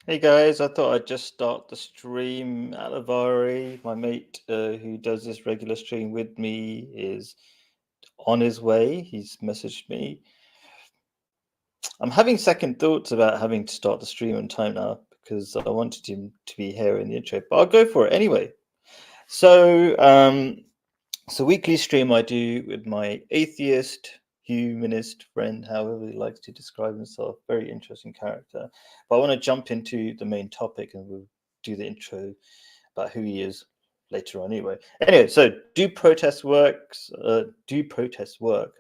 Hey guys, I thought I'd just start the stream. Alavari, my mate who does this regular stream with me, is on his way. He's messaged me. I'm having second thoughts about having to start the stream on time now because I wanted him to be here in the intro, but I'll go for it anyway. So, it's a weekly stream I do with my atheist, humanist friend, however he likes to describe himself. Very interesting character. But I want to jump into the main topic and we'll do the intro about who he is later on anyway. Anyway, so do protests work? Do protests work?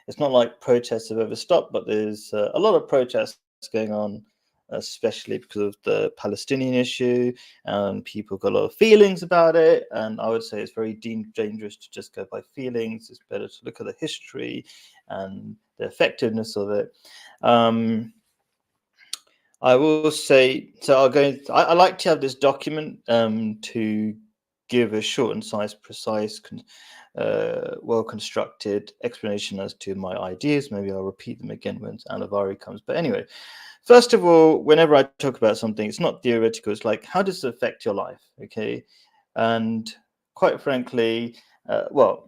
It's not like protests have ever stopped, but there's a lot of protests going on, especially because of the Palestinian issue, and people got a lot of feelings about it. And I would say it's very deemed dangerous to just go by feelings. It's better to look at the history and the effectiveness of it. Um, I will say, so I'll go. I like to have this document to give a short and precise, well constructed explanation as to my ideas. Maybe I'll repeat them again when Alavari comes. But anyway, first of all, whenever I talk about something, it's not theoretical. It's like, how does it affect your life? Okay. And quite frankly, or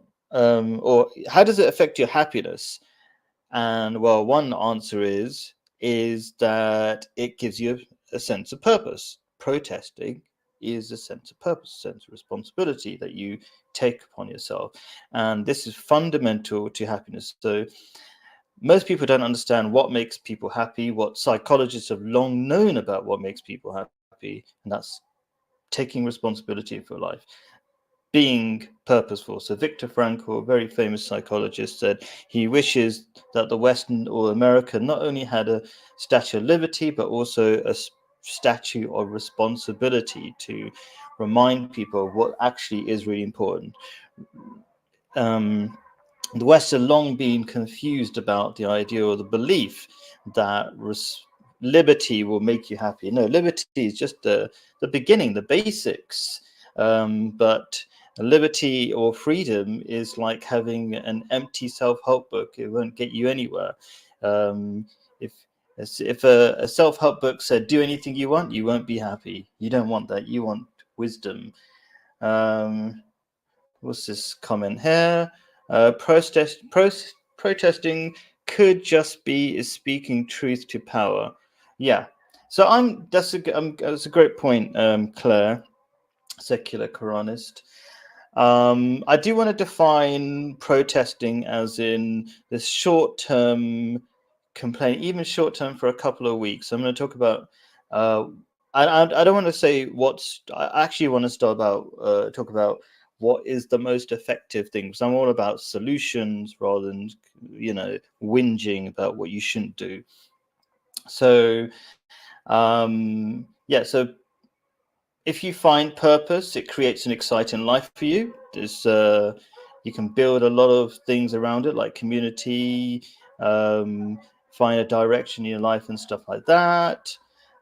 how does it affect your happiness? And well, one answer is that it gives you a sense of purpose. Protesting is a sense of purpose, a sense of responsibility that you take upon yourself. And this is fundamental to happiness. So most people don't understand what makes people happy, what psychologists have long known about what makes people happy, and that's taking responsibility for life, being purposeful. So Viktor Frankl, a very famous psychologist, said he wishes that the Western or America not only had a Statue of Liberty, but also a statue of responsibility to remind people of what actually is really important. Um, the West has long been confused about the idea or the belief that liberty will make you happy. No, liberty is just the beginning, the basics. But liberty or freedom is like having an empty self-help book. It won't get you anywhere. Um, if if a self-help book said do anything you want, you won't be happy. You don't want that. You want wisdom. Um, what's this comment here? Protesting could just be is speaking truth to power. Yeah. So that's a great point, Claire, secular Quranist. I do want to define protesting as in this short-term complaint, even short-term for a couple of weeks. I'm going to talk about. Uh, I don't want to say what's. I actually want to start about talk about what is the most effective thing. Because I'm all about solutions rather than whinging about what you shouldn't do. So yeah, so if you find purpose, it creates an exciting life for you. You can build a lot of things around it, like community, um, find a direction in your life and stuff like that.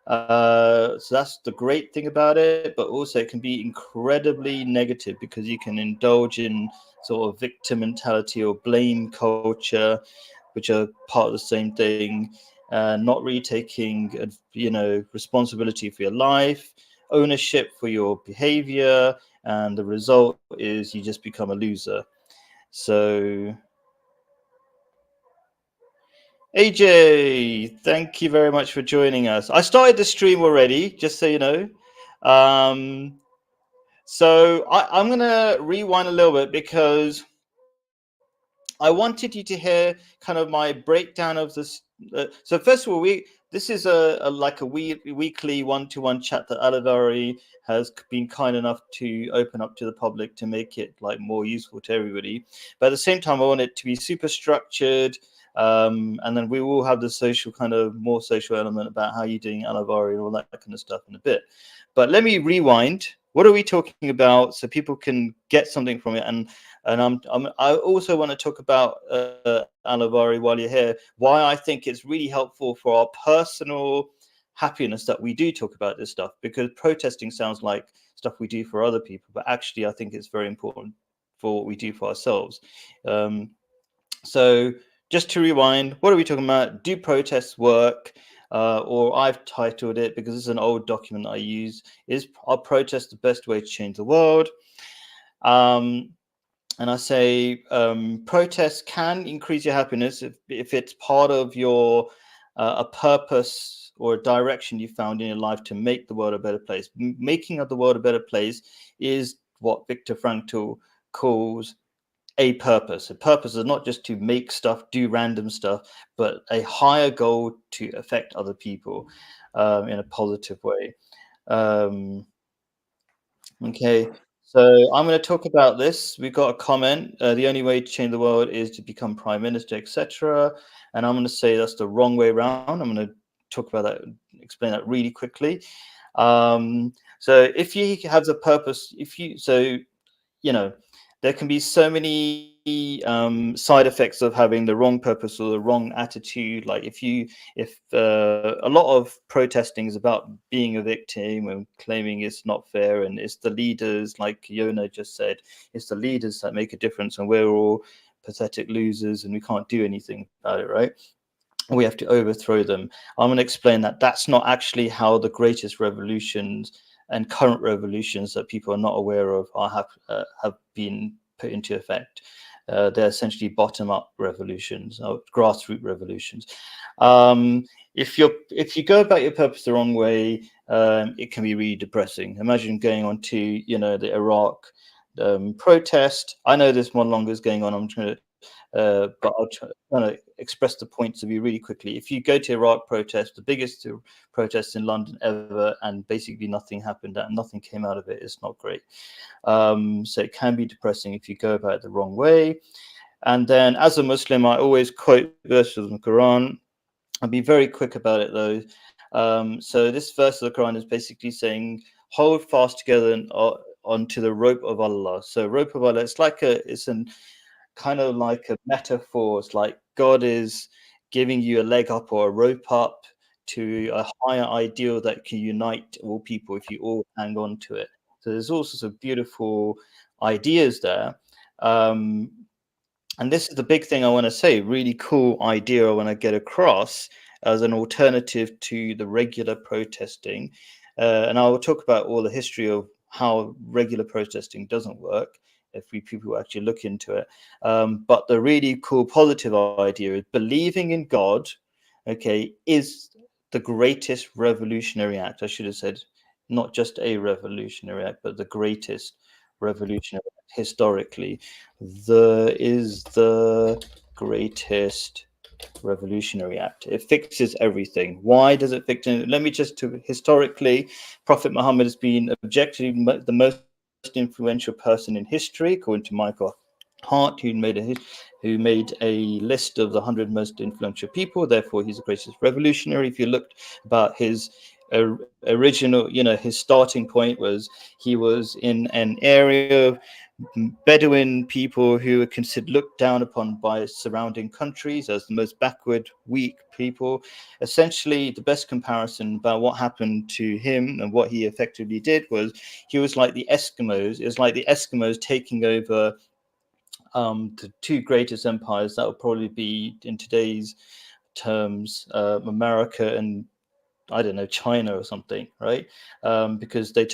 So that's the great thing about it, but also it can be incredibly negative because you can indulge in sort of victim mentality or blame culture, which are part of the same thing. Not really taking, responsibility for your life, ownership for your behavior, and the result is you just become a loser. So, AJ, thank you very much for joining us. I started the stream already, just so you know. Um, I'm going to rewind a little bit because I wanted you to hear kind of my breakdown of this. So first of all, this is weekly one-to-one chat that Alivari has been kind enough to open up to the public to make it like more useful to everybody. But at the same time, I want it to be super structured. And then we will have the social kind of more social element about how you're doing Alivari and all that kind of stuff in a bit. But let me rewind. What are we talking about so people can get something from it? And I also want to talk about Alavari while you're here, why I think it's really helpful for our personal happiness that we do talk about this stuff, because protesting sounds like stuff we do for other people, but actually I think it's very important for what we do for ourselves. Um, so just to rewind, what are we talking about? Do protests work? or I've titled it, because it's an old document I use, is "Are Protests the Best Way to Change the World?" Um, and I say protests can increase your happiness if it's part of your a purpose or a direction you found in your life to make the world a better place. Making of the world a better place is what Viktor Frankl calls a purpose. A purpose is not just to make stuff, do random stuff, but a higher goal to affect other people in a positive way. Um, Okay, so I'm going to talk about this. We've got a comment. The only way to change the world is to become prime minister, etc. And I'm going to say that's the wrong way around. I'm going to talk about that, explain that really quickly. So if you have the purpose, you know, there can be so many side effects of having the wrong purpose or the wrong attitude. Like if a lot of protesting is about being a victim and claiming it's not fair, and it's the leaders, like Yona just said, it's the leaders that make a difference, and we're all pathetic losers and we can't do anything about it, right? We have to overthrow them. I'm going to explain that that's not actually how the greatest revolutions and current revolutions that people are not aware of have been put into effect. They're essentially bottom-up revolutions, or grassroots revolutions. If you go about your purpose the wrong way, it can be really depressing. Imagine going on to the Iraq protest. I know this one longer is going on. I'm trying to but I'll try to express the points of view really quickly. If you go to Iraq protest, the biggest protest in London ever, and basically nothing happened and nothing came out of it, it's not great. So it can be depressing if you go about it the wrong way. And then as a Muslim, I always quote verses from the Quran. I'll be very quick about it though. So this verse of the Quran is basically saying, hold fast together onto the rope of Allah. So rope of Allah, it's an kind of like a metaphor. It's like God is giving you a leg up or a rope up to a higher ideal that can unite all people if you all hang on to it. So there's all sorts of beautiful ideas there. Um, and this is the big thing I want to say, really cool idea I want to get across as an alternative to the regular protesting. And I will talk about all the history of how regular protesting doesn't work if people actually look into it. But the really cool positive idea is believing in God, okay, is the greatest revolutionary act. I should have said not just a revolutionary act, but the greatest revolutionary act historically. The greatest revolutionary act. It fixes everything. Why does it fix it? Let me just historically, Prophet Muhammad has been objectively the most influential person in history, according to Michael Hart, who made a list of the 100 most influential people. Therefore, he's the greatest revolutionary. If you looked about his original, his starting point was he was in an area of Bedouin people who were considered looked down upon by surrounding countries as the most backward, weak people. Essentially, the best comparison about what happened to him and what he effectively did was he was like the Eskimos. It was like the Eskimos taking over the two greatest empires that would probably be, in today's terms, America and I don't know, China or something, right? Because they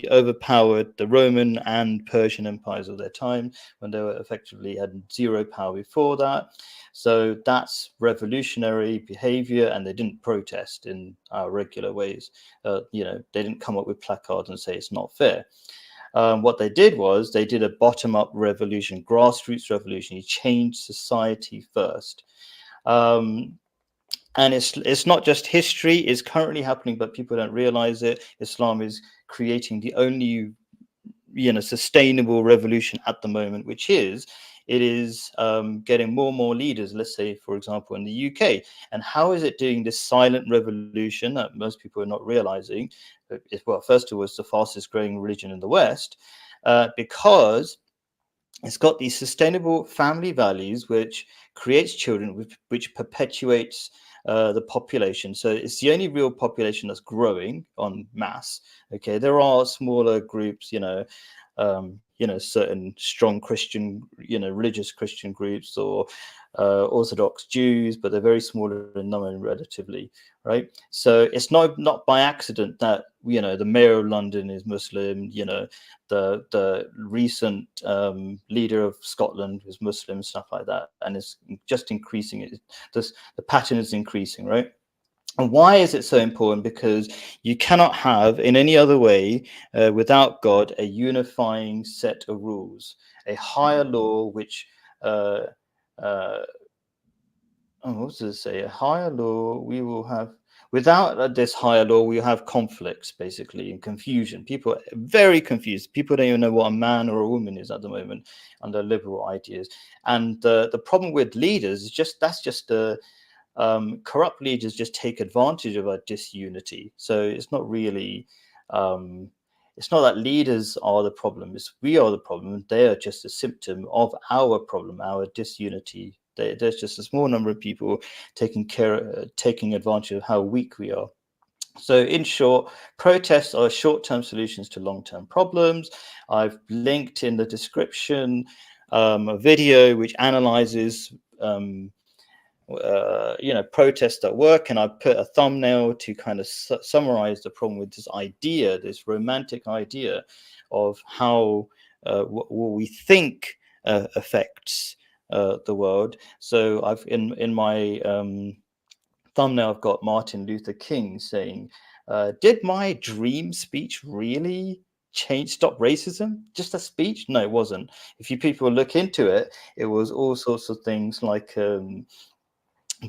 overpowered the Roman and Persian empires of their time when they were effectively had zero power before that. So that's revolutionary behavior, and they didn't protest in our regular ways. They didn't come up with placards and say it's not fair. What they did was they did a bottom-up revolution, grassroots revolution. You changed society first. And it's not just history, it's currently happening, but people don't realize it. Islam is creating the only sustainable revolution at the moment, which is it is getting more and more leaders, let's say, for example, in the UK. And how is it doing this silent revolution that most people are not realizing? Well, first of all, it's the fastest growing religion in the West, because it's got these sustainable family values, which creates children, which perpetuates the population. So it's the only real population that's growing en masse. Okay, there are smaller groups, certain strong Christian, religious Christian groups, or Orthodox Jews, but they're very small in number relatively, right? So it's not by accident that the mayor of London is Muslim, the recent leader of Scotland is Muslim, stuff like that, and it's just increasing. The pattern is increasing, right? And why is it so important? Because you cannot have, in any other way, without God, a unifying set of rules, a higher law which what does it say? A higher law we will have. Without this higher law, we have conflicts, basically, and confusion. People are very confused. People don't even know what a man or a woman is at the moment under liberal ideas. And the problem with leaders is that's just corrupt leaders just take advantage of our disunity. So it's not really, it's not that leaders are the problem. It's we are the problem. They are just a symptom of our problem, our disunity. There's just a small number of people taking advantage of how weak we are. So in short, protests are short-term solutions to long-term problems. I've linked in the description a video which analyzes protests at work, and I put a thumbnail to kind of summarize the problem with this idea, this romantic idea of how what we think affects the world. So I've in my thumbnail, I've got Martin Luther King saying, did my dream speech really stop racism? Just a speech? No, it wasn't. If you people look into it, it was all sorts of things like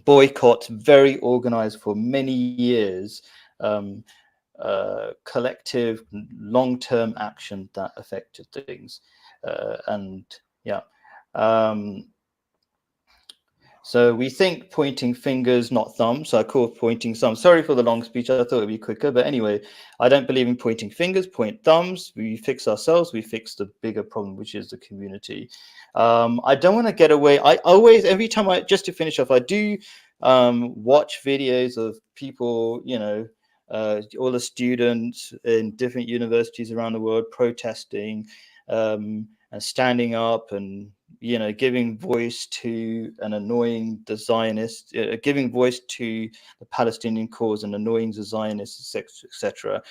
boycott, very organized for many years, collective long-term action that affected things. So we think pointing fingers, not thumbs. So I call pointing thumbs. Sorry for the long speech. I thought it'd be quicker. But anyway, I don't believe in pointing fingers, point thumbs. We fix ourselves. We fix the bigger problem, which is the community. I don't want to get away. I always, every time just to finish off, I do watch videos of people, all the students in different universities around the world protesting and standing up and giving voice to an annoying the Zionists, giving voice to the Palestinian cause and annoying the Zionists, etc.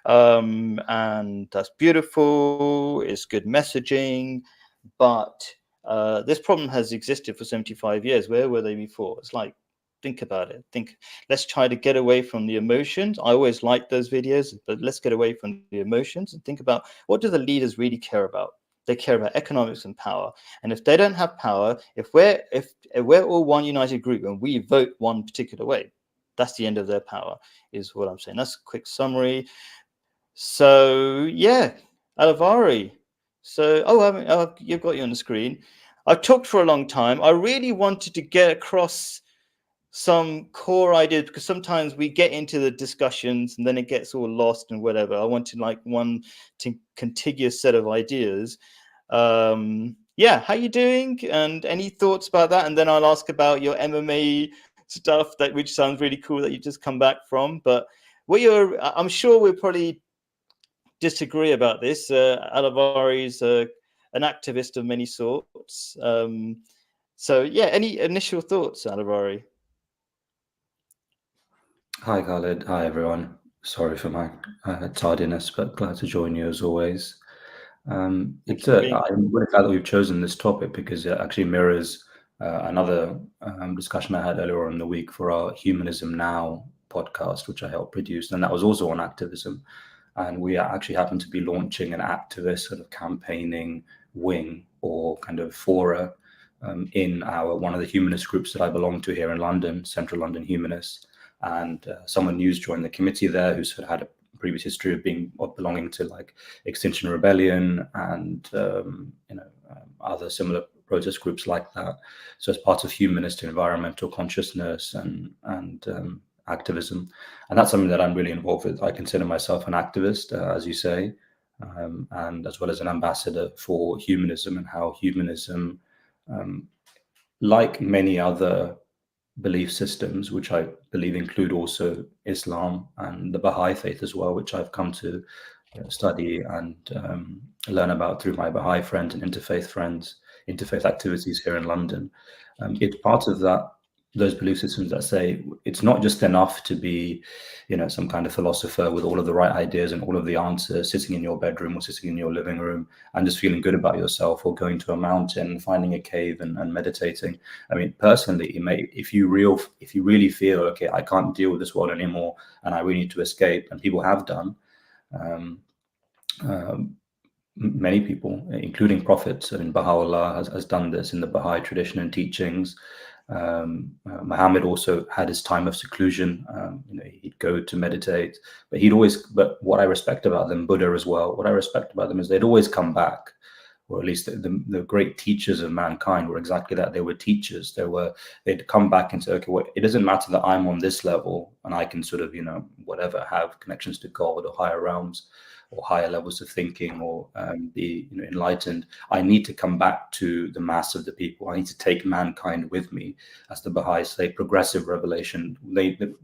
And that's beautiful. It's good messaging, but this problem has existed for 75 years. Where were they before? It's like, think about it. Let's try to get away from the emotions. I always like those videos, but let's get away from the emotions and think about, what do the leaders really care about? They care about economics and power. And if they don't have power, if we're all one united group and we vote one particular way, that's the end of their power, is what I'm saying. That's a quick summary. So yeah, Alavari. So you've got you on the screen. I've talked for a long time. I really wanted to get across some core ideas, because sometimes we get into the discussions and then it gets all lost and whatever. I wanted like one contiguous set of ideas. How you doing? And any thoughts about that? And then I'll ask about your MMA stuff, which sounds really cool that you just come back from. But I'm sure we'll probably disagree about this. Alavari is an activist of many sorts. So yeah, any initial thoughts, Alavari? Hi, Khaled. Hi, everyone. Sorry for my tardiness, but glad to join you as always. I'm really glad that we've chosen this topic because it actually mirrors another discussion I had earlier in the week for our Humanism Now podcast, which I helped produce, and that was also on activism. And we actually happen to be launching an activist sort of campaigning wing or kind of fora in one of the humanist groups that I belong to here in London, Central London Humanists. And someone new's joined the committee there who's sort of had a previous history of belonging to like Extinction Rebellion and other similar protest groups like that. So as part of humanist environmental consciousness and activism, and that's something that I'm really involved with. I consider myself an activist, as you say, and as well as an ambassador for humanism, and how humanism, like many other belief systems, which I believe include also Islam and the Baha'i faith as well, which I've come to study and learn about through my Baha'i friends and interfaith activities here in London. It's part of those belief systems that say it's not just enough to be, some kind of philosopher with all of the right ideas and all of the answers, sitting in your bedroom or sitting in your living room and just feeling good about yourself, or going to a mountain, finding a cave and meditating. I mean, personally, if you really feel, okay, I can't deal with this world anymore and I really need to escape, and people have done. Many people, including prophets, I mean, Baha'u'llah has done this in the Baha'i tradition and teachings. Muhammad also had his time of seclusion. He'd go to meditate, but what I respect about them, Buddha as well, what I respect about them is they'd always come back, or at least the great teachers of mankind were exactly that. They were teachers. They'd come back and say, okay, well, it doesn't matter that I'm on this level and I can sort of, whatever, have connections to God or higher realms or higher levels of thinking, or be enlightened. I need to come back to the mass of the people. I need to take mankind with me, as the Baha'is say, progressive revelation. The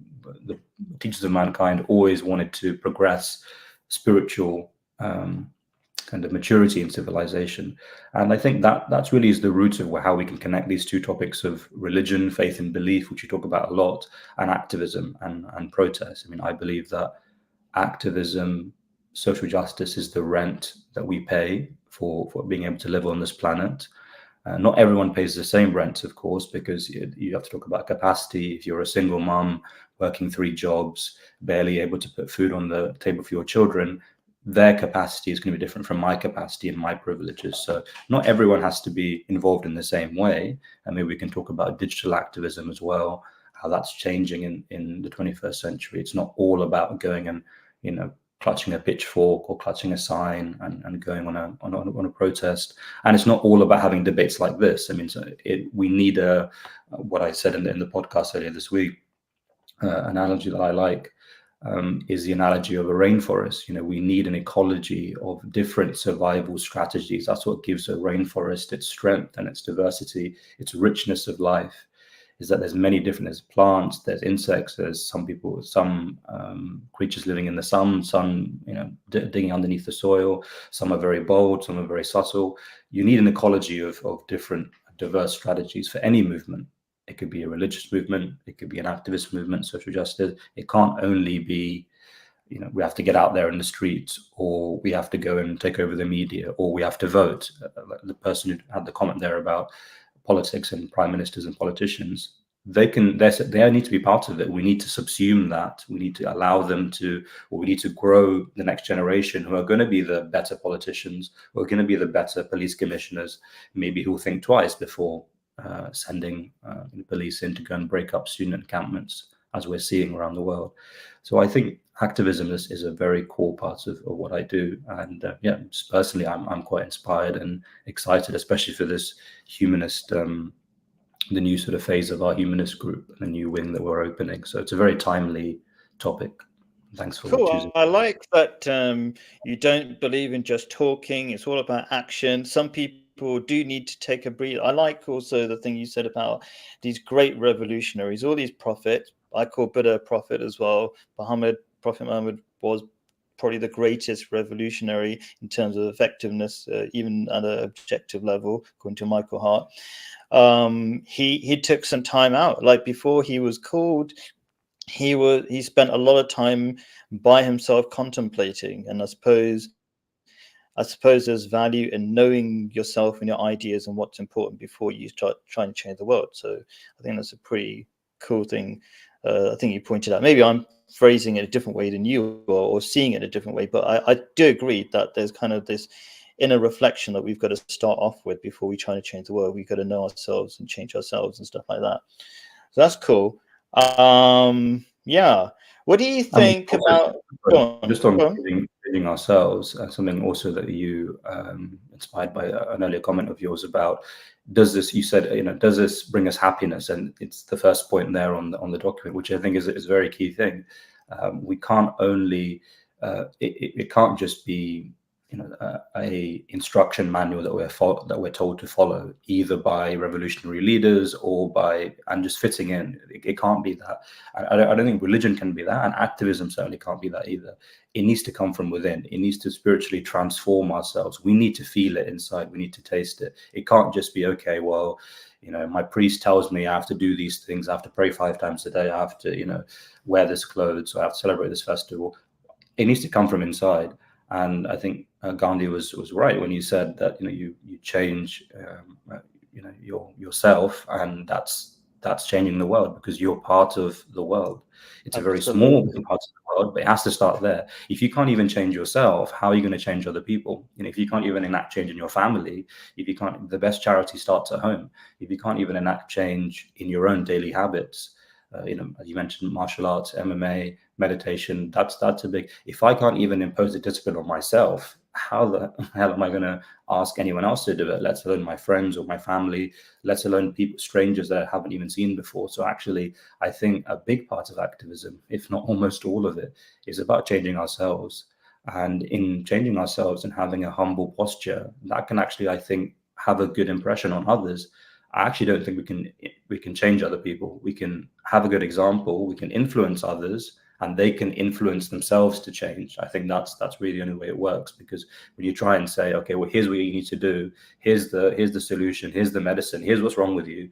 teachers of mankind always wanted to progress spiritual kind of maturity in civilization. And I think that's really is the root of how we can connect these two topics of religion, faith and belief, which you talk about a lot, and activism and protest. I mean, I believe that activism, social justice is the rent that we pay for being able to live on this planet. Not everyone pays the same rent, of course, because you have to talk about capacity. If you're a single mom working 3 jobs, barely able to put food on the table for your children, their capacity is going to be different from my capacity and my privileges. So not everyone has to be involved in the same way. I mean, we can talk about digital activism as well, how that's changing in the 21st century. It's not all about going and, clutching a pitchfork or clutching a sign and going on a protest. And it's not all about having debates like this. I mean, we need what I said in the podcast earlier this week, analogy that I like, is the analogy of a rainforest. We need an ecology of different survival strategies. That's what gives a rainforest its strength and its diversity, its richness of life, is that there's plants, there's insects, there's some creatures living in the sun, some digging underneath the soil. Some are very bold, some are very subtle. You need an ecology of different diverse strategies for any movement. It could be a religious movement, it could be an activist movement, social justice. It can't only be, we have to get out there in the streets, or we have to go and take over the media, or we have to vote. The person who had the comment there about politics and prime ministers and politicians, they need to be part of it. We need to subsume that. We need to allow them to, or we need to grow the next generation who are going to be the better politicians, who are going to be the better police commissioners, maybe who will think twice before sending police in to go and break up student encampments, as we're seeing around the world. So I think activism is a very core part of what I do. And personally, I'm quite inspired and excited, especially for this humanist, the new sort of phase of our humanist group, the new wing that we're opening. So it's a very timely topic. Thanks for choosing. I like that you don't believe in just talking. It's all about action. Some people do need to take a breather. I like also the thing you said about these great revolutionaries, all these prophets. I call Buddha a prophet as well. Prophet Muhammad was probably the greatest revolutionary in terms of effectiveness, even at an objective level, according to Michael Hart. He took some time out. Like before he was called, he spent a lot of time by himself contemplating. And I suppose there's value in knowing yourself and your ideas and what's important before you start trying to change the world. So I think that's a pretty cool thing. I think you pointed out. Maybe I'm phrasing it a different way than you, or seeing it a different way, but I do agree that there's kind of this inner reflection that we've got to start off with before we try to change the world. We've got to know ourselves and change ourselves and stuff like that. So that's cool. What do you think about just on feeding ourselves? Something also that you inspired by an earlier comment of yours about, does this bring us happiness? And it's the first point there on the document, which I think is a very key thing. We can't only it can't just be a instruction manual that we're told to follow, either by revolutionary leaders and just fitting in. It can't be that. I don't think religion can be that, and activism certainly can't be that either. It needs to come from within. It needs to spiritually transform ourselves. We need to feel it inside. We need to taste it. It can't just be, okay, well, my priest tells me I have to do these things. I have to pray 5 times a day. I have to, wear this clothes. I have to celebrate this festival. It needs to come from inside. And I think Gandhi was right when he said that you change yourself, and that's changing the world, because you're part of the world. It's a very small part of the world, but it has to start there. If you can't even change yourself, how are you going to change other people? If you can't even enact change in your family, the best charity starts at home. If you can't even enact change in your own daily habits, as you mentioned, martial arts, MMA, meditation, that's a big. If I can't even impose a discipline on myself, how the hell am I going to ask anyone else to do it, let alone my friends or my family, let alone strangers that I haven't even seen before? So actually, I think a big part of activism, if not almost all of it, is about changing ourselves. And in changing ourselves and having a humble posture, that can actually, I think, have a good impression on others. I actually don't think we can change other people. We can have a good example. We can influence others, and they can influence themselves to change. I think that's really the only way it works, because when you try and say, okay, well, here's what you need to do, here's the solution, here's the medicine, here's what's wrong with you,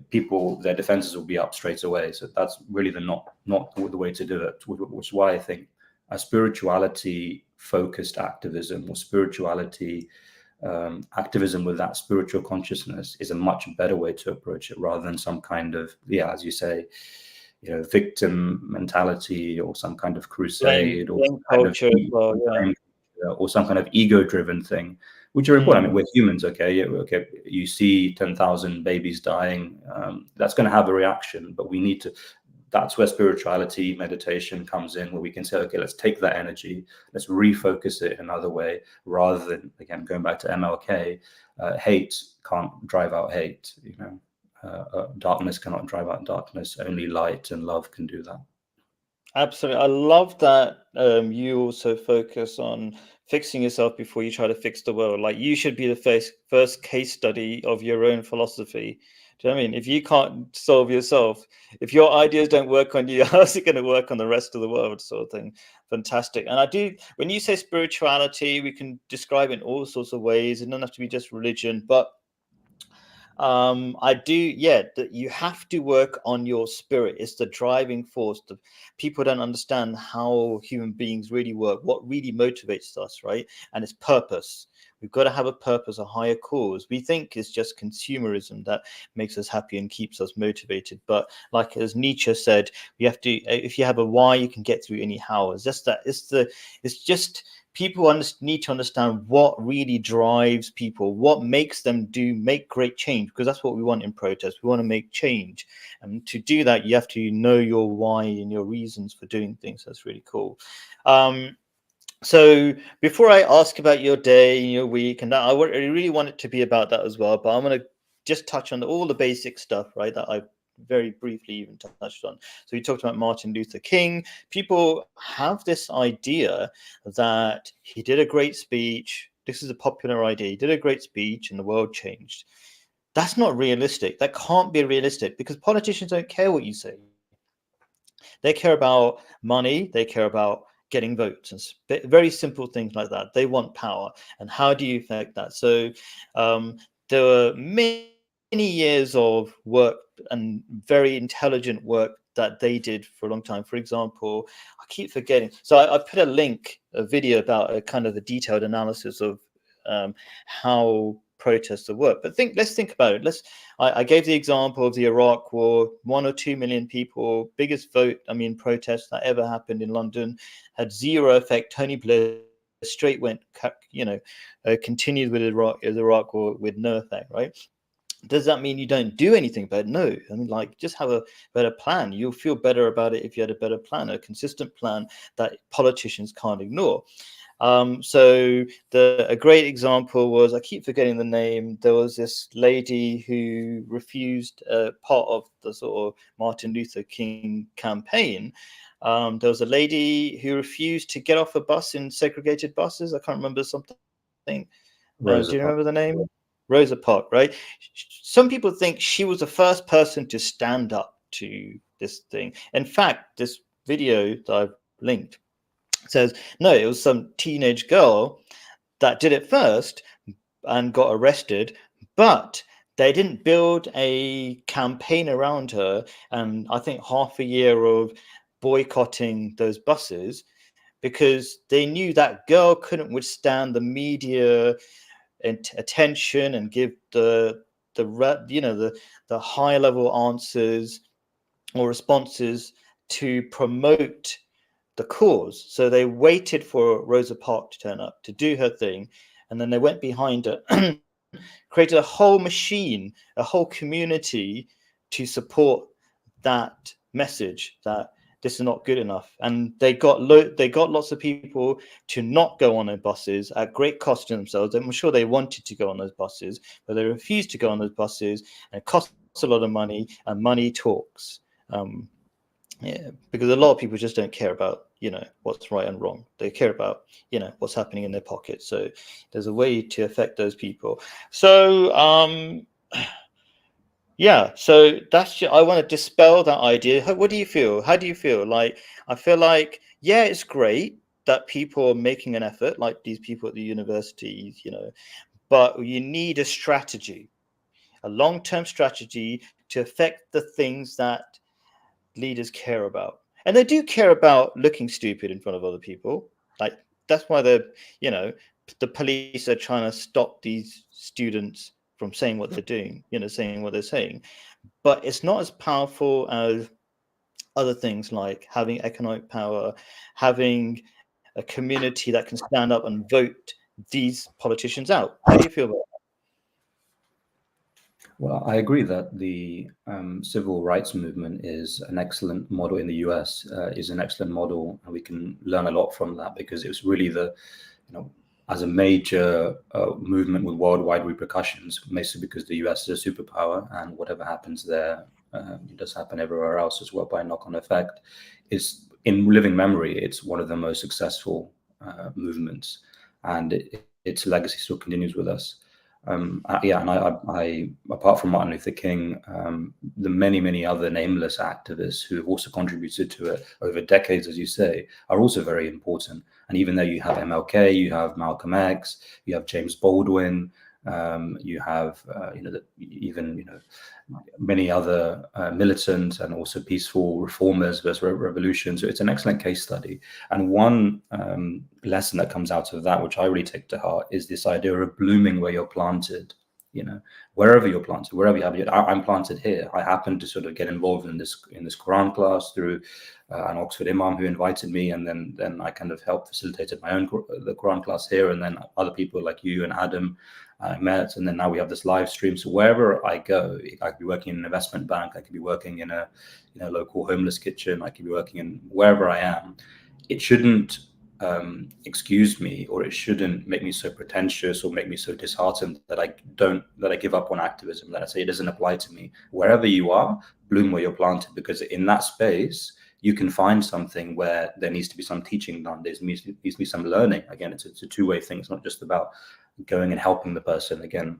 people, their defenses will be up straight away. So that's really not the way to do it, which is why I think a spirituality focused activism, or activism with that spiritual consciousness, is a much better way to approach it, rather than some kind of, as you say, victim mentality, or some kind of crusade, or some kind of ego-driven thing, which are important. I mean, we're humans, okay? Okay, you see 10,000 babies dying, that's going to have a reaction, but we need to. That's where spirituality, meditation comes in, where we can say, okay, let's take that energy, let's refocus it another way, rather than, again, going back to MLK, hate can't drive out hate. Darkness cannot drive out darkness. Only light and love can do that. Absolutely. I love that you also focus on fixing yourself before you try to fix the world. Like, you should be the first case study of your own philosophy. Do you know what I mean? If you can't solve yourself, if your ideas don't work on you, how's it going to work on the rest of the world, sort of thing? Fantastic. And when you say spirituality, we can describe it in all sorts of ways. It doesn't have to be just religion, but that you have to work on your spirit. It's the driving force. People don't understand how human beings really work, what really motivates us, right? And it's purpose. We've got to have a purpose, a higher cause. We think it's just consumerism that makes us happy and keeps us motivated. But like as Nietzsche said, if you have a why, you can get through any how. It's just that it's just people need to understand what really drives people, what makes them make great change, because that's what we want in protest. We want to make change. And to do that, you have to know your why and your reasons for doing things. That's really cool. So before I ask about your day and your week, and that, I really want it to be about that as well, but I'm going to just touch on all the basic stuff, right, that I've very briefly even touched on. So we talked about Martin Luther King. People have this idea that he did a great speech. This is a popular idea. He did a great speech and the world changed. That's not realistic. That can't be realistic, because politicians don't care what you say. They care about money. They care about getting votes and very simple things like that. They want power. And how do you affect that? So there were many years of work and very intelligent work that they did for a long time. For example, I keep forgetting. So I put a video about a kind of a detailed analysis of how protests work. But let's think about it. I gave the example of the Iraq War. 1 or 2 million people, biggest protest that ever happened in London, had zero effect. Tony Blair straight went, continued with the Iraq War with no effect, right? Does that mean you don't do anything about it? No. I mean, just have a better plan. You'll feel better about it if you had a better plan, a consistent plan that politicians can't ignore. So a great example was, I keep forgetting the name. There was this lady who refused part of the sort of Martin Luther King campaign. There was a lady who refused to get off a bus in segregated buses. I can't remember something. Do you remember the name? Rosa Parks, right? Some people think she was the first person to stand up to this thing. In fact, this video that I've linked says, no, it was some teenage girl that did it first and got arrested, but they didn't build a campaign around her. And I think half a year of boycotting those buses, because they knew that girl couldn't withstand the media attention and give the high level answers or responses to promote the cause. So they waited for Rosa Parks to turn up to do her thing, and then they went behind her, created a whole machine, a whole community to support that message that this is not good enough. And they got lots of people to not go on their buses at great cost to themselves. I'm sure they wanted to go on those buses, but they refused to go on those buses, and it costs a lot of money, and money talks. Yeah, because a lot of people just don't care about, what's right and wrong. They care about, what's happening in their pockets. So there's a way to affect those people. So yeah, so I want to dispel that idea. What do you feel? How do you feel? Like, I feel like, yeah, it's great that people are making an effort, like these people at the universities, but you need a strategy, a long-term strategy to affect the things that leaders care about. And they do care about looking stupid in front of other people. Like, that's why the police are trying to stop these students from saying what they're doing, saying what they're saying. But it's not as powerful as other things, like having economic power, having a community that can stand up and vote these politicians out. How do you feel about that? Well, I agree that the civil rights movement is an excellent model in the US, is an excellent model, and we can learn a lot from that, because it was really as a major movement with worldwide repercussions, mostly because the US is a superpower, and whatever happens there, it does happen everywhere else as well by knock-on effect. Is in living memory, it's one of the most successful movements, and its legacy still continues with us. And I, apart from Martin Luther King, the many other nameless activists who have also contributed to it over decades, as you say, are also very important. And even though you have MLK, you have Malcolm X, you have James Baldwin, you have many other militant and also peaceful reformers versus revolution. So it's an excellent case study. And one lesson that comes out of that, which I really take to heart, is this idea of blooming where you're planted. Wherever you're planted, wherever you have it. I'm planted here. I happened to sort of get involved in this Quran class through an Oxford imam who invited me, and then I kind of helped facilitated my own the Quran class here, and then other people like you and Adam I met, and then now we have this live stream. So wherever I go, I could be working in an investment bank, I could be working in a local homeless kitchen, I could be working in wherever I am. It shouldn't excuse me, or it shouldn't make me so pretentious or make me so disheartened that I give up on activism, that I say it doesn't apply to me. Wherever you are, bloom where you're planted, because in that space you can find something where there needs to be some teaching done. There needs to be some learning. Again, it's a two-way thing. It's not just about going and helping the person. Again,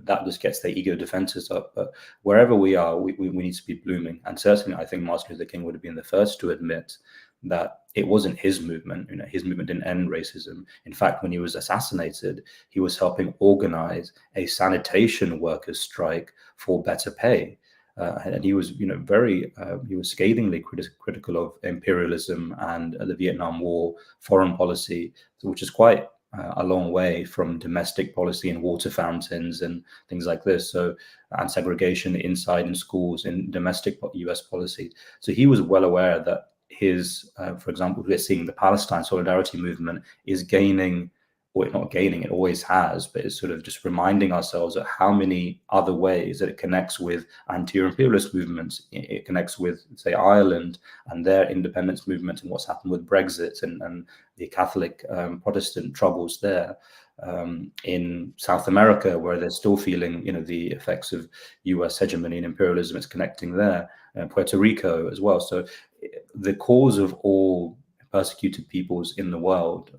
that just gets their ego defenses up. But wherever we are, we need to be blooming. And certainly, I think Martin Luther King would have been the first to admit that it wasn't his movement. His movement didn't end racism. In fact, when he was assassinated, he was helping organize a sanitation workers' strike for better pay. And he was, he was scathingly critical of imperialism and the Vietnam War, foreign policy, which is quite a long way from domestic policy and water fountains and things like this. So, and segregation inside in schools in domestic US policy. So he was well aware that his, for example, we're seeing the Palestine solidarity movement is gaining or it's not gaining, it always has, but it's sort of just reminding ourselves of how many other ways that it connects with anti-imperialist movements. It connects with, say, Ireland and their independence movement, and what's happened with Brexit and the Catholic Protestant troubles there. In South America, where they're still feeling, the effects of US hegemony and imperialism, it's connecting there. Puerto Rico as well. So the cause of all persecuted peoples in the world,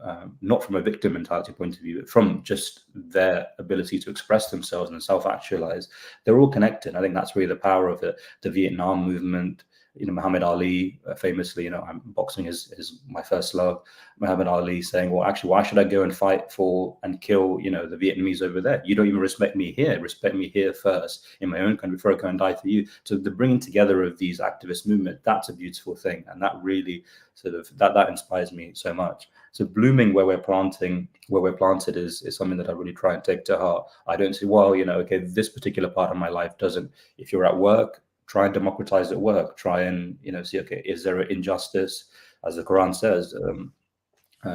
not from a victim mentality point of view, but from just their ability to express themselves and self-actualize, they're all connected. I think that's really the power of it. The Vietnam movement, Muhammad Ali famously, boxing is my first love. Muhammad Ali saying, well, actually, why should I go and fight for and kill, the Vietnamese over there? You don't even respect me here. Respect me here first in my own country before I go and die for you. So the bringing together of these activist movements, that's a beautiful thing. And that really sort of, that inspires me so much. So blooming where we're planted is something that I really try and take to heart. I don't say, well, okay, this particular part of my life doesn't. If you're at work, try and democratize at work. Try and see, okay, is there an injustice? As the Quran says,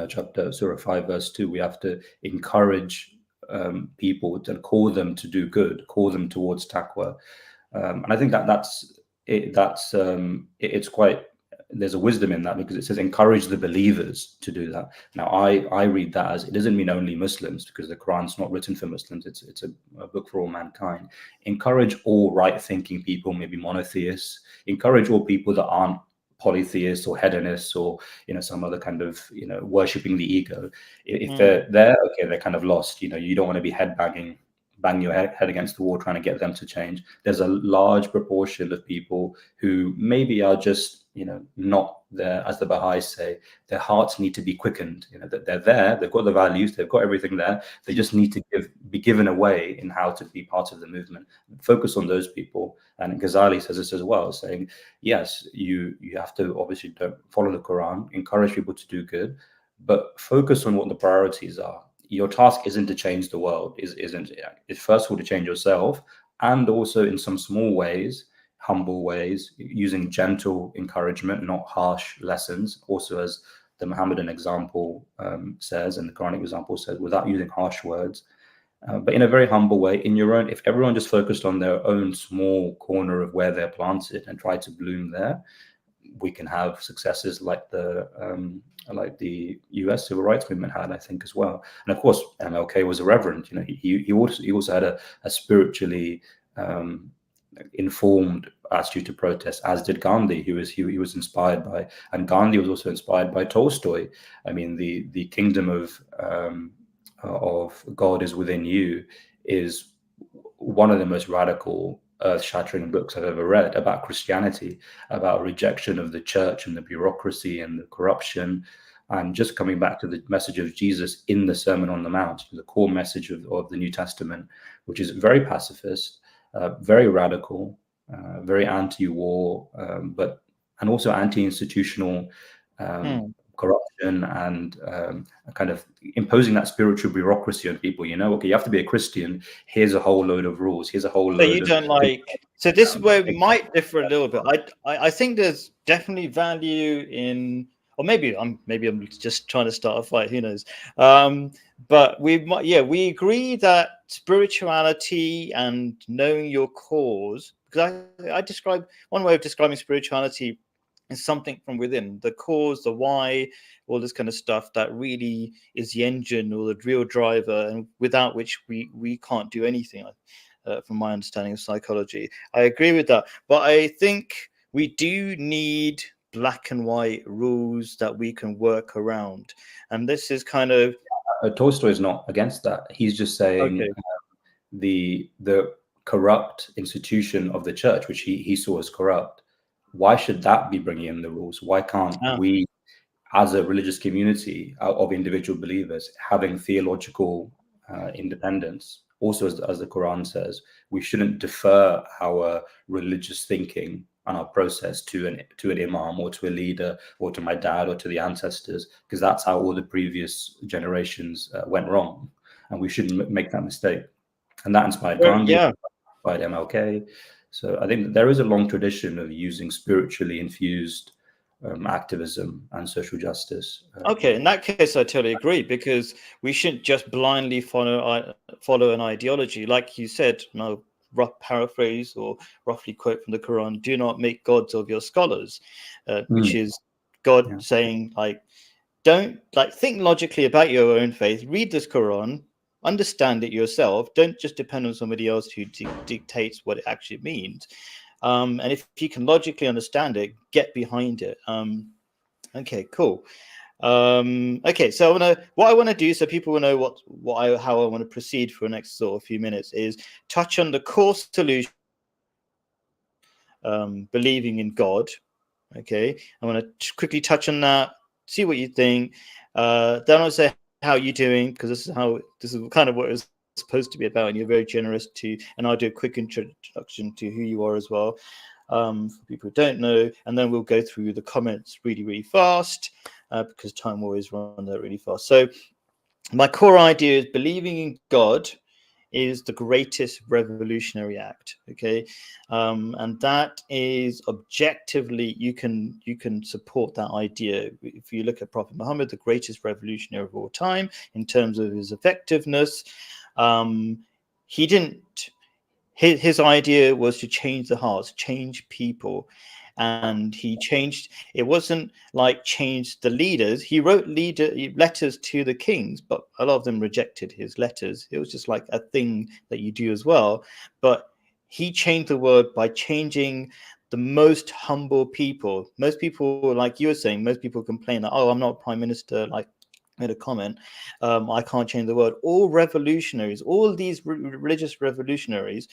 chapter Surah 5 verse 2, we have to encourage people and call them to do good, call them towards taqwa, and I think that's it. It's quite, there's a wisdom in that, because it says encourage the believers to do that. Now I read that as, it doesn't mean only Muslims, because the Quran's not written for Muslims. It's a book for all mankind. Encourage all right-thinking people, maybe monotheists. Encourage all people that aren't polytheists or hedonists or some other kind of worshipping the ego. If they're there, okay, they're kind of lost. You don't want to be bang your head against the wall trying to get them to change. There's a large proportion of people who maybe are just not there, as the Baha'is say, their hearts need to be quickened. That they're there, they've got the values, they've got everything there. They just need to be given away in how to be part of the movement. Focus on those people. And Ghazali says this as well, saying, yes, you have to obviously don't follow the Quran, encourage people to do good, but focus on what the priorities are. Your task isn't to change the world, it's first of all to change yourself, and also in some small ways, humble ways, using gentle encouragement, not harsh lessons. Also, as the Muhammadan example says, and the Quranic example says, without using harsh words, but in a very humble way, in your own. If everyone just focused on their own small corner of where they're planted and try to bloom there, we can have successes like the US civil rights movement had, I think, as well. And of course, MLK was a reverend. He also had a spiritually informed attitude to protest, as did Gandhi. He was inspired by, and Gandhi was also inspired by Tolstoy. I mean, the kingdom of God is within you is one of the most radical, earth-shattering books I've ever read about Christianity, about rejection of the church and the bureaucracy and the corruption. And just coming back to the message of Jesus in the Sermon on the Mount, the core message of the New Testament, which is very pacifist, very radical, very anti-war, and also anti-institutional corruption, and kind of imposing that spiritual bureaucracy on people. Okay, you have to be a Christian. Here's a whole load of rules. Here's a whole load. You don't like. So this is where we might differ a little bit. I think there's definitely value in, or maybe I'm just trying to start a fight. Who knows? But we agree that spirituality and knowing your cause, because I describe, one way of describing spirituality is something from within, the cause, the why, all this kind of stuff that really is the engine or the real driver, and without which we can't do anything. From my understanding of psychology, I agree with that. But I think we do need black and white rules that we can work around. And this is kind of... Tolstoy is not against that. He's just saying the corrupt institution of the church, which he saw as corrupt, why should that be bringing in the rules? Why can't we, as a religious community of individual believers, having theological independence? Also, as the Quran says, we shouldn't defer our religious thinking and our process to an imam or to a leader or to my dad or to the ancestors, because that's how all the previous generations went wrong, and we shouldn't make that mistake. And that inspired Gandhi, inspired MLK. So I think there is a long tradition of using spiritually infused activism and social justice. Okay, in that case, I totally agree, because we shouldn't just blindly follow an ideology. Like you said, no, rough paraphrase or roughly quote from the Quran: "Do not make gods of your scholars," which is God saying, like, don't think logically about your own faith. Read this Quran, understand it yourself. Don't just depend on somebody else who dictates what it actually means. And if you can logically understand it, get behind it. Okay, cool. Okay, so what I want to do, so people will know how I want to proceed for the next sort of few minutes, is touch on the core solution, believing in God. Okay, I want to quickly touch on that, see what you think. Then I'll say how you're doing, because this is kind of what it's supposed to be about, and you're very generous too. And I'll do a quick introduction to who you are as well, for people who don't know, and then we'll go through the comments really fast, because time always runs out really fast. So my core idea is believing in God is the greatest revolutionary act. Okay, and that is objectively, you can support that idea. If you look at Prophet Muhammad, the greatest revolutionary of all time in terms of his effectiveness, he didn't. His idea was to change the hearts, change people. And he changed, it wasn't like change the leaders. He wrote letters to the kings, but a lot of them rejected his letters. It was just like a thing that you do as well. But he changed the world by changing the most humble people. Most people, like you were saying, most people complain that, oh, I'm not prime minister, like made a comment, I can't change the world. All revolutionaries, all these religious revolutionaries,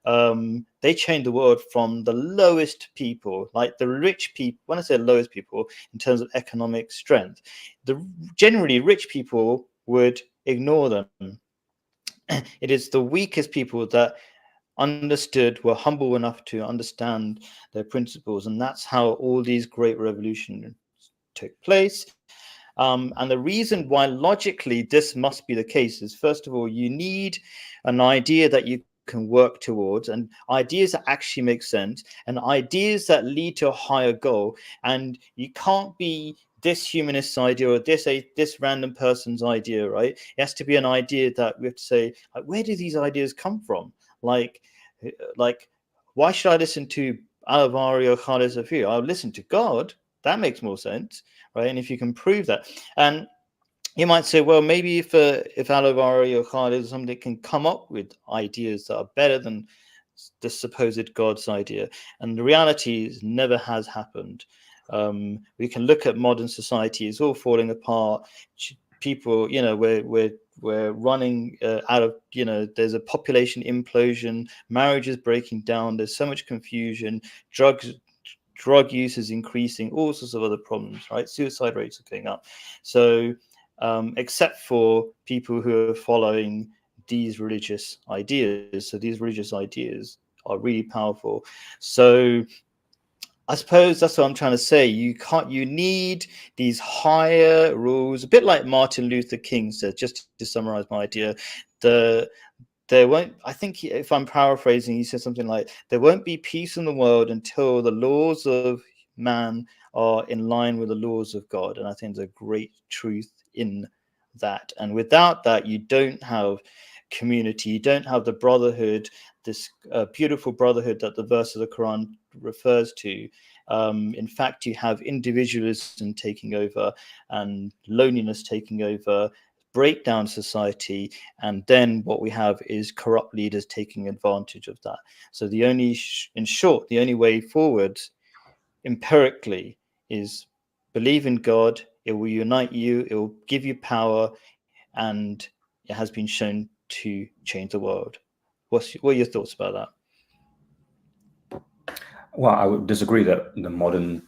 they changed the world from the lowest people, like the rich people. When I say lowest people, in terms of economic strength, generally rich people would ignore them. It is the weakest people that were humble enough to understand their principles, and that's how all these great revolutions took place. And the reason why logically this must be the case is, first of all, you need an idea that you can work towards, and ideas that actually make sense, and ideas that lead to a higher goal. And you can't be this humanist idea or this random person's idea, right? It has to be an idea that we have to say, like, where do these ideas come from? Like why should I listen to Al-Awari or Khalid Zafir? I'll listen to God. That makes more sense, right? And if you can prove that, and you might say, well, maybe if Al-Awari or Khalid or somebody can come up with ideas that are better than the supposed God's idea, and the reality is never has happened. We can look at modern society; it's all falling apart. People, we're running out of, there's a population implosion, marriage is breaking down, there's so much confusion, drug use is increasing, all sorts of other problems, right? Suicide rates are going up. So except for people who are following these religious ideas. So these religious ideas are really powerful. So I suppose that's what I'm trying to say. You need these higher rules, a bit like Martin Luther King said, just to summarize my idea. There won't, I think if I'm paraphrasing, he said something like, there won't be peace in the world until the laws of man are in line with the laws of God. And I think there's a great truth in that. And without that, you don't have community, you don't have the brotherhood, this beautiful brotherhood that the verse of the Quran refers to. In fact, you have individualism taking over and loneliness taking over, break down society, and then what we have is corrupt leaders taking advantage of that. So in short, the only way forward empirically is believe in God. It will unite you, it will give you power, and it has been shown to change the world. What are your thoughts about that? Well, I would disagree that the modern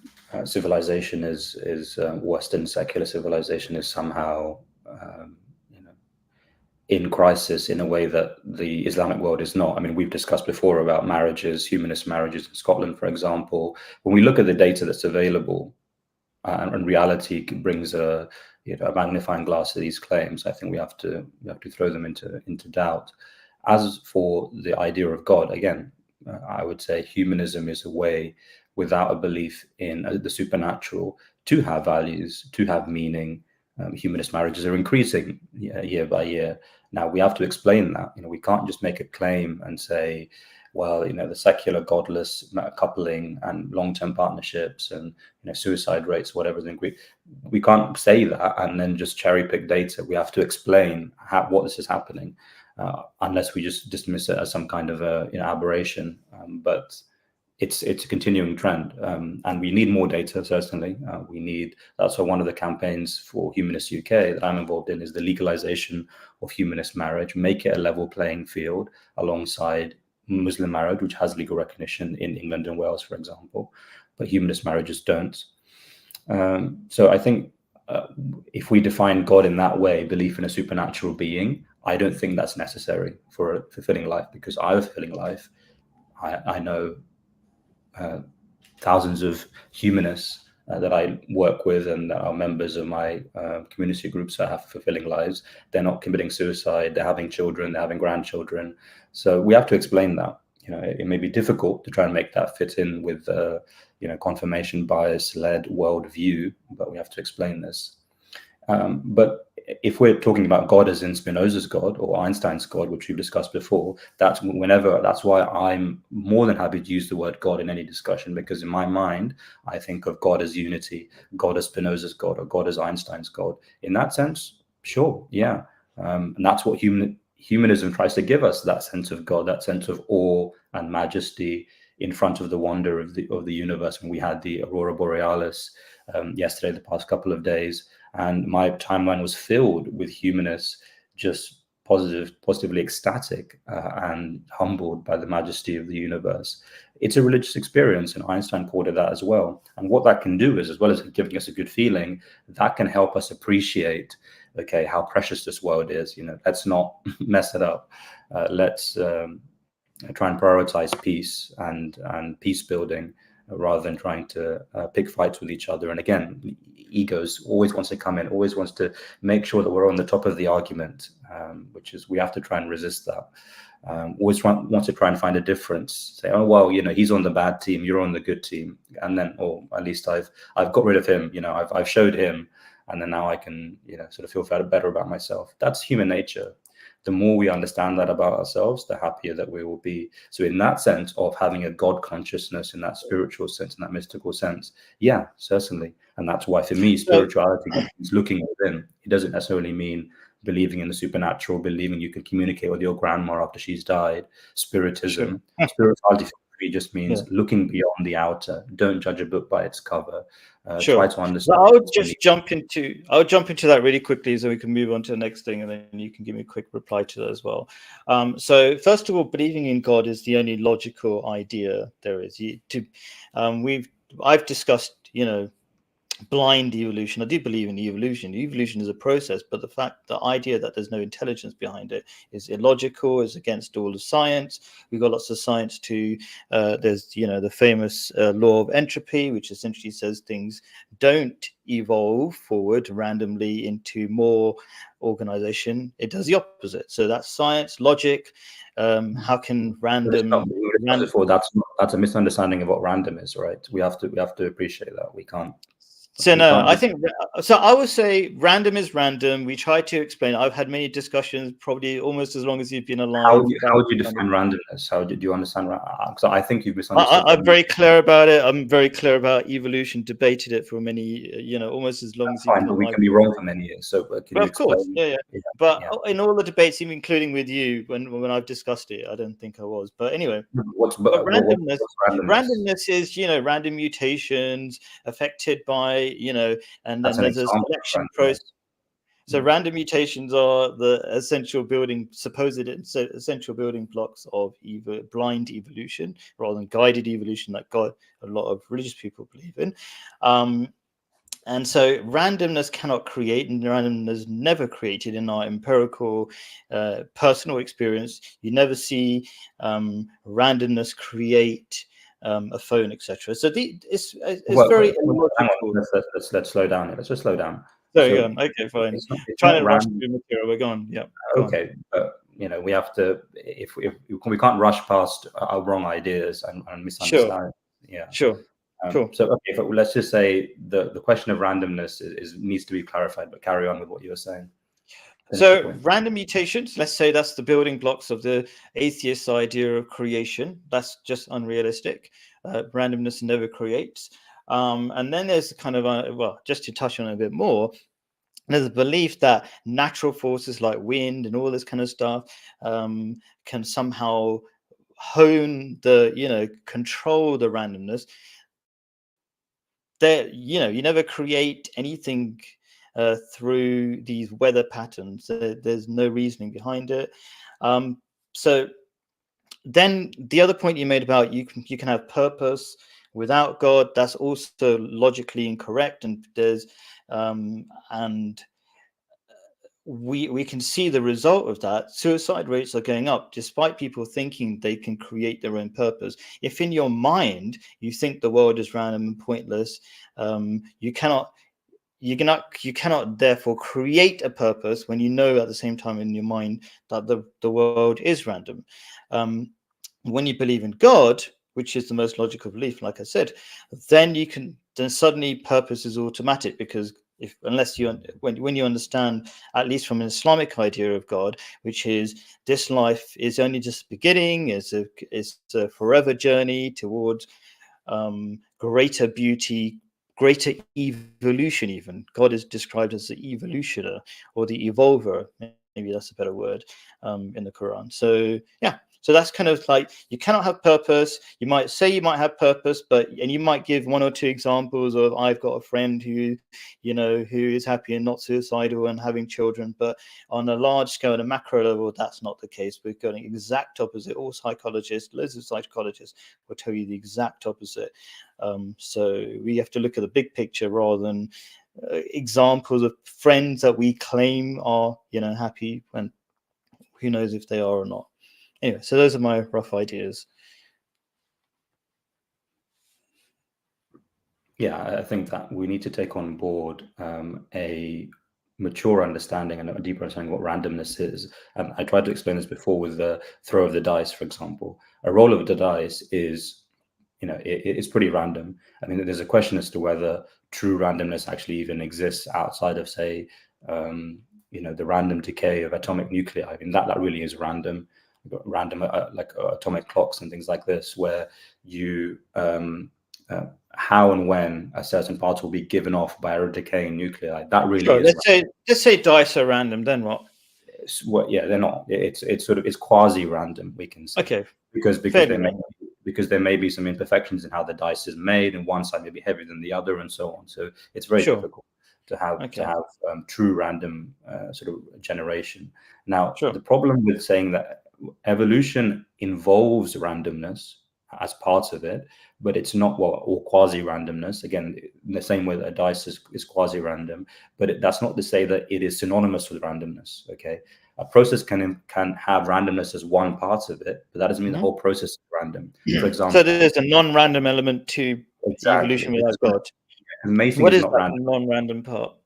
civilization is Western secular civilization is somehow in crisis in a way that the Islamic world is not. I mean, we've discussed before about marriages, humanist marriages in Scotland, for example. When we look at the data that's available, and reality brings a magnifying glass to these claims, I think we have to throw them into doubt. As for the idea of God, again, I would say humanism is a way without a belief in the supernatural to have values, to have meaning. Humanist marriages are increasing year by year. Now we have to explain that. We can't just make a claim and say, well, the secular godless coupling and long-term partnerships and suicide rates, whatever. We can't say that and then just cherry pick data. We have to explain what this is happening, unless we just dismiss it as some kind of aberration. But it's a continuing trend, and we need more data. Certainly, that's why one of the campaigns for Humanist UK that I'm involved in is the legalization of humanist marriage, make it a level playing field alongside Muslim marriage, which has legal recognition in England and Wales, for example, but humanist marriages don't. So I think if we define God in that way, belief in a supernatural being, I don't think that's necessary for a fulfilling life, because I have a fulfilling life. I know thousands of humanists that I work with and that are members of my community groups that have fulfilling lives. They're not committing suicide, they're having children, they're having grandchildren. So we have to explain that. It may be difficult to try and make that fit in with confirmation bias led worldview, but we have to explain this. But if we're talking about God as in Spinoza's God or Einstein's God, which we've discussed before, that's why I'm more than happy to use the word God in any discussion, because in my mind, I think of God as unity, God as Spinoza's God, or God as Einstein's God. In that sense, sure, yeah. And that's what humanism tries to give us, that sense of God, that sense of awe and majesty in front of the wonder of the universe. When we had the Aurora Borealis yesterday, the past couple of days, and my timeline was filled with humanists just positively ecstatic and humbled by the majesty of the universe. It's a religious experience, and Einstein called it that as well. And what that can do is, as well as giving us a good feeling, that can help us appreciate, okay, how precious this world is. Let's not mess it up. Let's try and prioritize peace and peace building, rather than trying to pick fights with each other. And again, egos always wants to come in, always wants to make sure that we're on the top of the argument, which is, we have to try and resist that. Always want to try and find a difference. Say, oh, well, he's on the bad team, you're on the good team. And then, or at least I've got rid of him, I've showed him, and then now I can, sort of feel better about myself. That's human nature. The more we understand that about ourselves, the happier that we will be. So in that sense of having a God consciousness, in that spiritual sense, in that mystical sense, yeah, certainly. And that's why for me, spirituality is looking within. It doesn't necessarily mean believing in the supernatural, believing you can communicate with your grandma after she's died. Spiritism. Sure. Spirituality just means looking beyond the outer. Don't judge a book by its cover. Sure. Try to understand. I would jump into that really quickly, so we can move on to the next thing, and then you can give me a quick reply to that as well. So first of all, believing in God is the only logical idea there is. I've discussed, blind evolution. I do believe in evolution. Evolution is a process, but the idea that there's no intelligence behind it is illogical, is against all of science. We've got lots of science to, there's, the famous law of entropy, which essentially says things don't evolve forward randomly into more organization. It does the opposite. So that's science, logic. How can that's a misunderstanding of what random is, right? We have to appreciate that. We can't. So no, I think so. I would say random is random. We try to explain. I've had many discussions, probably almost as long as you've been alive. How would you define randomness? How did you understand? Because I think you've misunderstood. I'm very clear about it. I'm very clear about evolution. Debated it for many, almost as long as you've been alive. We can be wrong for many years. So, of course, yeah. But in all the debates, even including with you, when I've discussed it, I don't think I was. But anyway, randomness is, random mutations affected by, and then there's a selection process. So random mutations are the supposed essential building blocks of either blind evolution rather than guided evolution, that a lot of religious people believe in. And so randomness cannot create, and randomness never created in our empirical personal experience. You never see randomness create a phone, etc. So it's very illogical. Let's slow down here. Let's just slow down. Okay, fine. Trying to rush through material. We're gone. Yeah. Okay, but we have to. If we can't rush past our wrong ideas and misunderstand. Sure. Yeah. Sure. Sure. So okay, let's just say the question of randomness needs to be clarified, but carry on with what you were saying. So random mutations, let's say that's the building blocks of the atheist idea of creation. That's just unrealistic. Randomness never creates. And then there's kind of, well, just to touch on it a bit more, there's a belief that natural forces like wind and all this kind of stuff can somehow hone control the randomness. You never create anything through these weather patterns. There's no reasoning behind it. So then the other point you made about you can have purpose without God, that's also logically incorrect. And there's we can see the result of that. Suicide rates are going up despite people thinking they can create their own purpose. If in your mind you think the world is random and pointless, you cannot therefore create a purpose when you know at the same time in your mind that the world is random. When you believe in God, which is the most logical belief, like I said, then suddenly purpose is automatic, because when you understand, at least from an Islamic idea of God, which is this life is only just beginning, it's a forever journey towards greater beauty, greater evolution. Even God is described as the evolutioner or the evolver. Maybe that's a better word in the Quran. So yeah. So that's kind of like, you cannot have purpose. You might say you might have purpose, and you might give one or two examples of, I've got a friend who is happy and not suicidal and having children. But on a large scale, on a macro level, that's not the case. We've got an exact opposite. All psychologists, loads of psychologists will tell you the exact opposite. So we have to look at the big picture rather than examples of friends that we claim are, happy, when who knows if they are or not. Anyway, so those are my rough ideas. Yeah, I think that we need to take on board a mature understanding and a deeper understanding of what randomness is. I tried to explain this before with the throw of the dice, for example. A roll of the dice is, it's pretty random. I mean, there's a question as to whether true randomness actually even exists outside of, say, the random decay of atomic nuclei. I mean, that really is random. Random like atomic clocks and things like this, where you how and when a certain part will be given off by a decaying nuclei. That really is. Let's say dice are random. Then what? Yeah, they're not. It's quasi-random, we can say. Okay. Because there may be some imperfections in how the dice is made, and one side may be heavier than the other, and so on. So it's very difficult to have true random sort of generation. Now, the problem with saying that evolution involves randomness as part of it, but it's not or quasi-randomness. Again, in the same way that a dice is quasi-random, but that's not to say that it is synonymous with randomness. Okay, a process can have randomness as one part of it, but that doesn't mean the whole process is random. For example, so there's a non-random element to evolution without God. What is that random. Non-random part?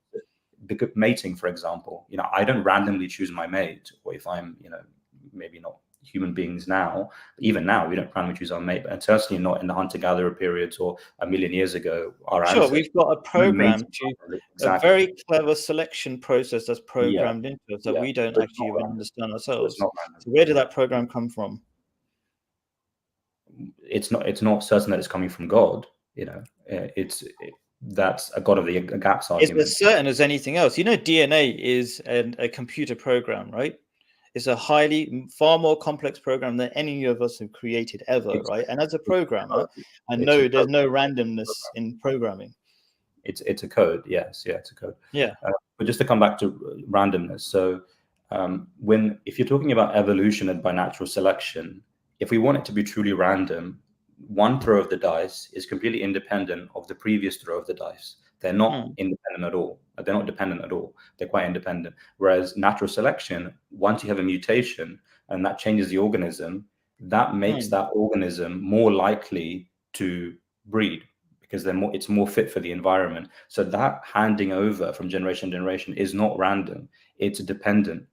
Because mating, for example, I don't randomly choose my mate, or if I'm, maybe not human beings now, even now, we don't randomly choose our mate, and certainly not in the hunter-gatherer periods or a million years ago. We've got a program a very clever selection process that's programmed into it that we don't actually even understand ourselves. So where did that program come from? It's not certain that it's coming from God. That's a God of the gaps argument. It's as certain as anything else. DNA is a computer program, right? It's a far more complex program than any of us have created ever, right? And as a programmer, I know there's no randomness in programming. It's a code, yes, it's a code. Yeah. But just to come back to randomness, so if you're talking about evolution and by natural selection, if we want it to be truly random, one throw of the dice is completely independent of the previous throw of the dice. They're not independent at all. They're not dependent at all. They're quite independent. Whereas natural selection, once you have a mutation and that changes the organism, that makes that organism more likely to breed because it's more fit for the environment. So that handing over from generation to generation is not random. It's dependent.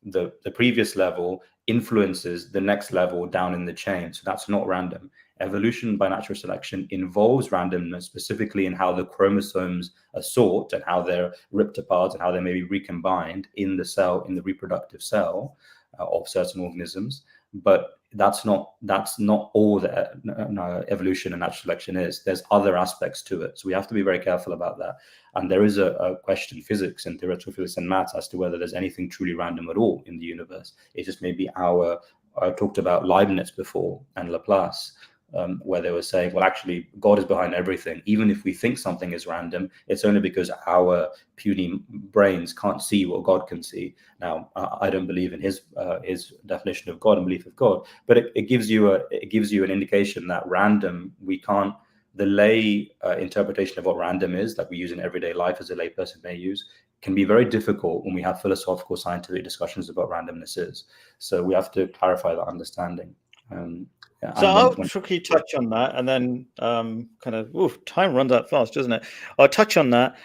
The previous level influences the next level down in the chain. So that's not random. evolution by natural selection involves randomness, specifically in how the chromosomes are sort and how they're ripped apart and how they may be recombined in the cell, in the reproductive cell of certain organisms. But that's not all that evolution and natural selection is. There's other aspects to it, so we have to be very careful about that. And there is a question in physics and theoretical physics and maths as to whether there's anything truly random at all in the universe. It just may be I talked about Leibniz before and Laplace, where they were saying, well, actually, God is behind everything. Even if we think something is random, it's only because our puny brains can't see what God can see. Now, I don't believe in his definition of God and belief of God, but it gives you an indication that random, we can't. The lay interpretation of what random is, that we use in everyday life as a lay person may use, can be very difficult when we have philosophical, scientific discussions about randomness is. So we have to clarify that understanding. So I'll quickly touch on that, and then kind of, time runs out fast, doesn't it? I'll touch on that.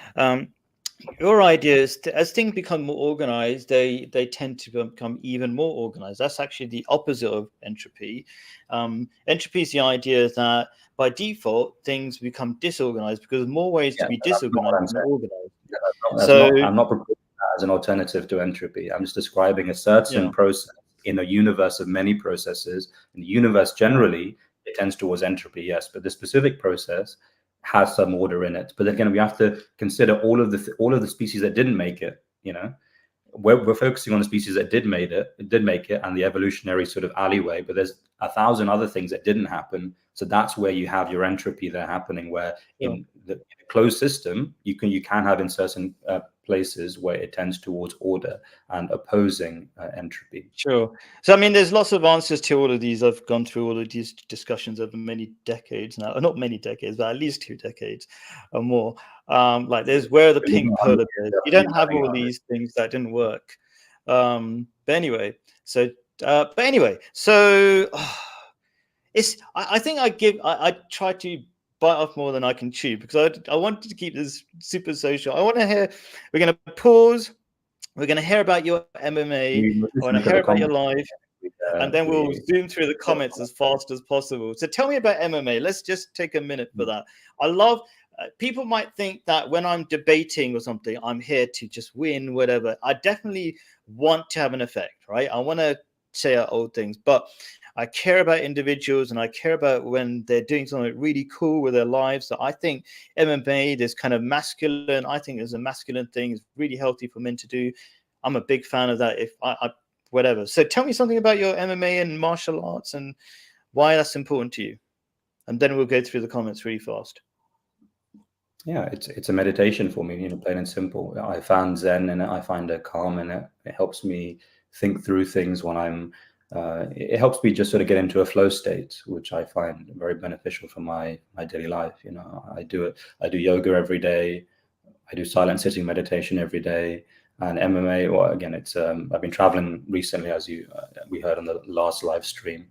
Your idea is as things become more organized, they tend to become even more organized. That's actually the opposite of entropy. Entropy is the idea that by default, things become disorganized because there's more ways to be disorganized than organized. I'm not proposing that as an alternative to entropy. I'm just describing a certain process in a universe of many processes. In the universe generally, it tends towards entropy, yes, but the specific process has some order in it. But again, we have to consider all of the species that didn't make it. We're focusing on the species that did make it, and the evolutionary sort of alleyway. But there's 1,000 other things that didn't happen. So that's where you have your entropy there happening. Where in the closed system, you can have in certain places where it tends towards order and opposing entropy. Sure. So I mean, there's lots of answers to all of these. I've gone through all of these discussions over many decades now. Not many decades, but at least 2 decades or more. Like there's where are the pink polar bears? You don't have all these things that didn't work. But anyway, so it's. I think I try to bite off more than I can chew because I wanted to keep this super social. I want to hear. We're going to pause. We're going to hear about your MMA. I want to hear about your life, and then we'll zoom through the comments as fast as possible. So tell me about MMA. Let's just take a minute for that. I love. People might think that when I'm debating or something, I'm here to just win, whatever. I definitely want to have an effect, right? I want to say out old things, but I care about individuals and I care about when they're doing something really cool with their lives. So I think MMA, this kind of masculine, I think there's a masculine thing. It's really healthy for men to do. I'm a big fan of that. If I whatever. So tell me something about your MMA and martial arts and why that's important to you. And then we'll go through the comments really fast. Yeah, it's a meditation for me, plain and simple. I found Zen in it. I find a calm in it. It helps me think through things when I'm. It helps me just sort of get into a flow state, which I find very beneficial for my daily life. I do yoga every day. I do silent sitting meditation every day. And MMA, well, again, it's I've been traveling recently, as we heard on the last live stream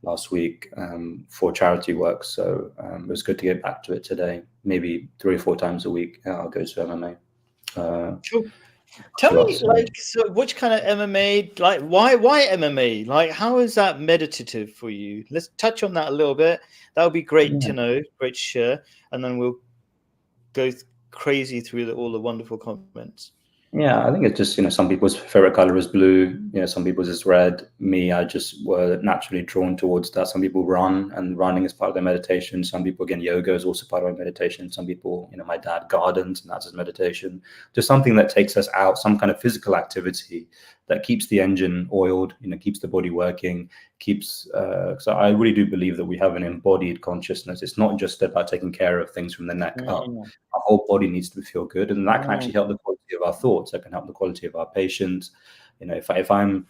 last week for charity work. So it was good to get back to it today. Maybe 3 or 4 times a week, I'll go to MMA. Sure. Tell me, so which kind of MMA? Like, why MMA? Like, how is that meditative for you? Let's touch on that a little bit. That would be great to know, great to share, and then we'll go crazy through all the wonderful comments. Yeah, I think it's just, some people's favorite color is blue. Some people's is red. Me, I just were naturally drawn towards that. Some people run, and running is part of their meditation. Some people, again, yoga is also part of my meditation. Some people, my dad gardens, and that's his meditation. Just something that takes us out, some kind of physical activity that keeps the engine oiled, keeps the body working, so I really do believe that we have an embodied consciousness. It's not just about taking care of things from the neck up. Our whole body needs to feel good, and that can actually help the quality of our thoughts. That can help the quality of our patience. If I'm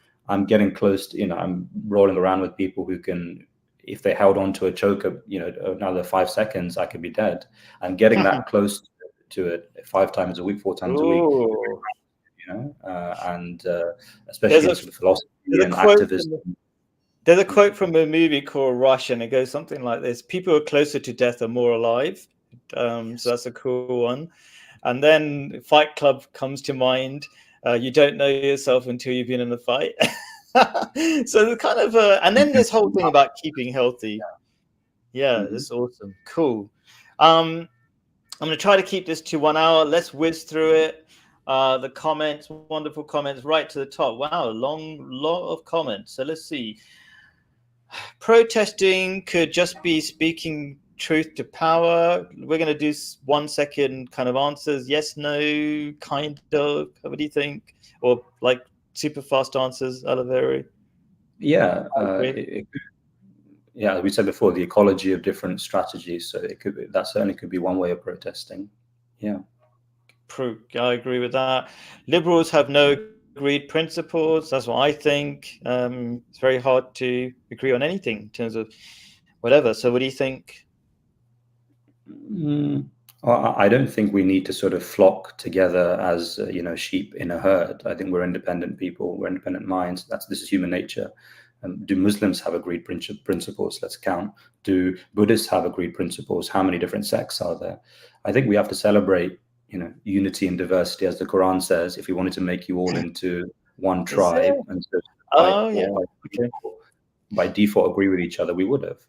getting close to, I'm rolling around with people who can, if they held on to a choker, another 5 seconds, I could be dead. And getting that close to it 5 times a week, 4 times a week. And especially in sort of philosophy and activism. There's a quote from a movie called Rush, and it goes something like this: "People who are closer to death are more alive." So that's a cool one. And then Fight Club comes to mind. You don't know yourself until you've been in the fight. So the kind of, and then this whole thing about keeping healthy. Yeah, that's awesome. Cool. I'm going to try to keep this to 1 hour. Let's whiz through it. The comments, wonderful comments, right to the top. Wow, long lot of comments. So let's see. Protesting could just be speaking truth to power. We're going to do 1 second kind of answers. Yes, no, kind of. What do you think? Or like super fast answers, Oliveri? Yeah, yeah, we said before, the ecology of different strategies. So that certainly could be one way of protesting. Yeah. I agree with that. Liberals have no agreed principles. That's what I think. It's very hard to agree on anything in terms of whatever. So what do you think? Well, I don't think we need to sort of flock together as sheep in a herd. I think we're independent people. We're independent minds. This is human nature. Do Muslims have agreed principles? Let's count. Do Buddhists have agreed principles? How many different sects are there? I think we have to celebrate, unity and diversity, as the Quran says. If we wanted to make you all into one tribe, and so by default agree with each other, we would have,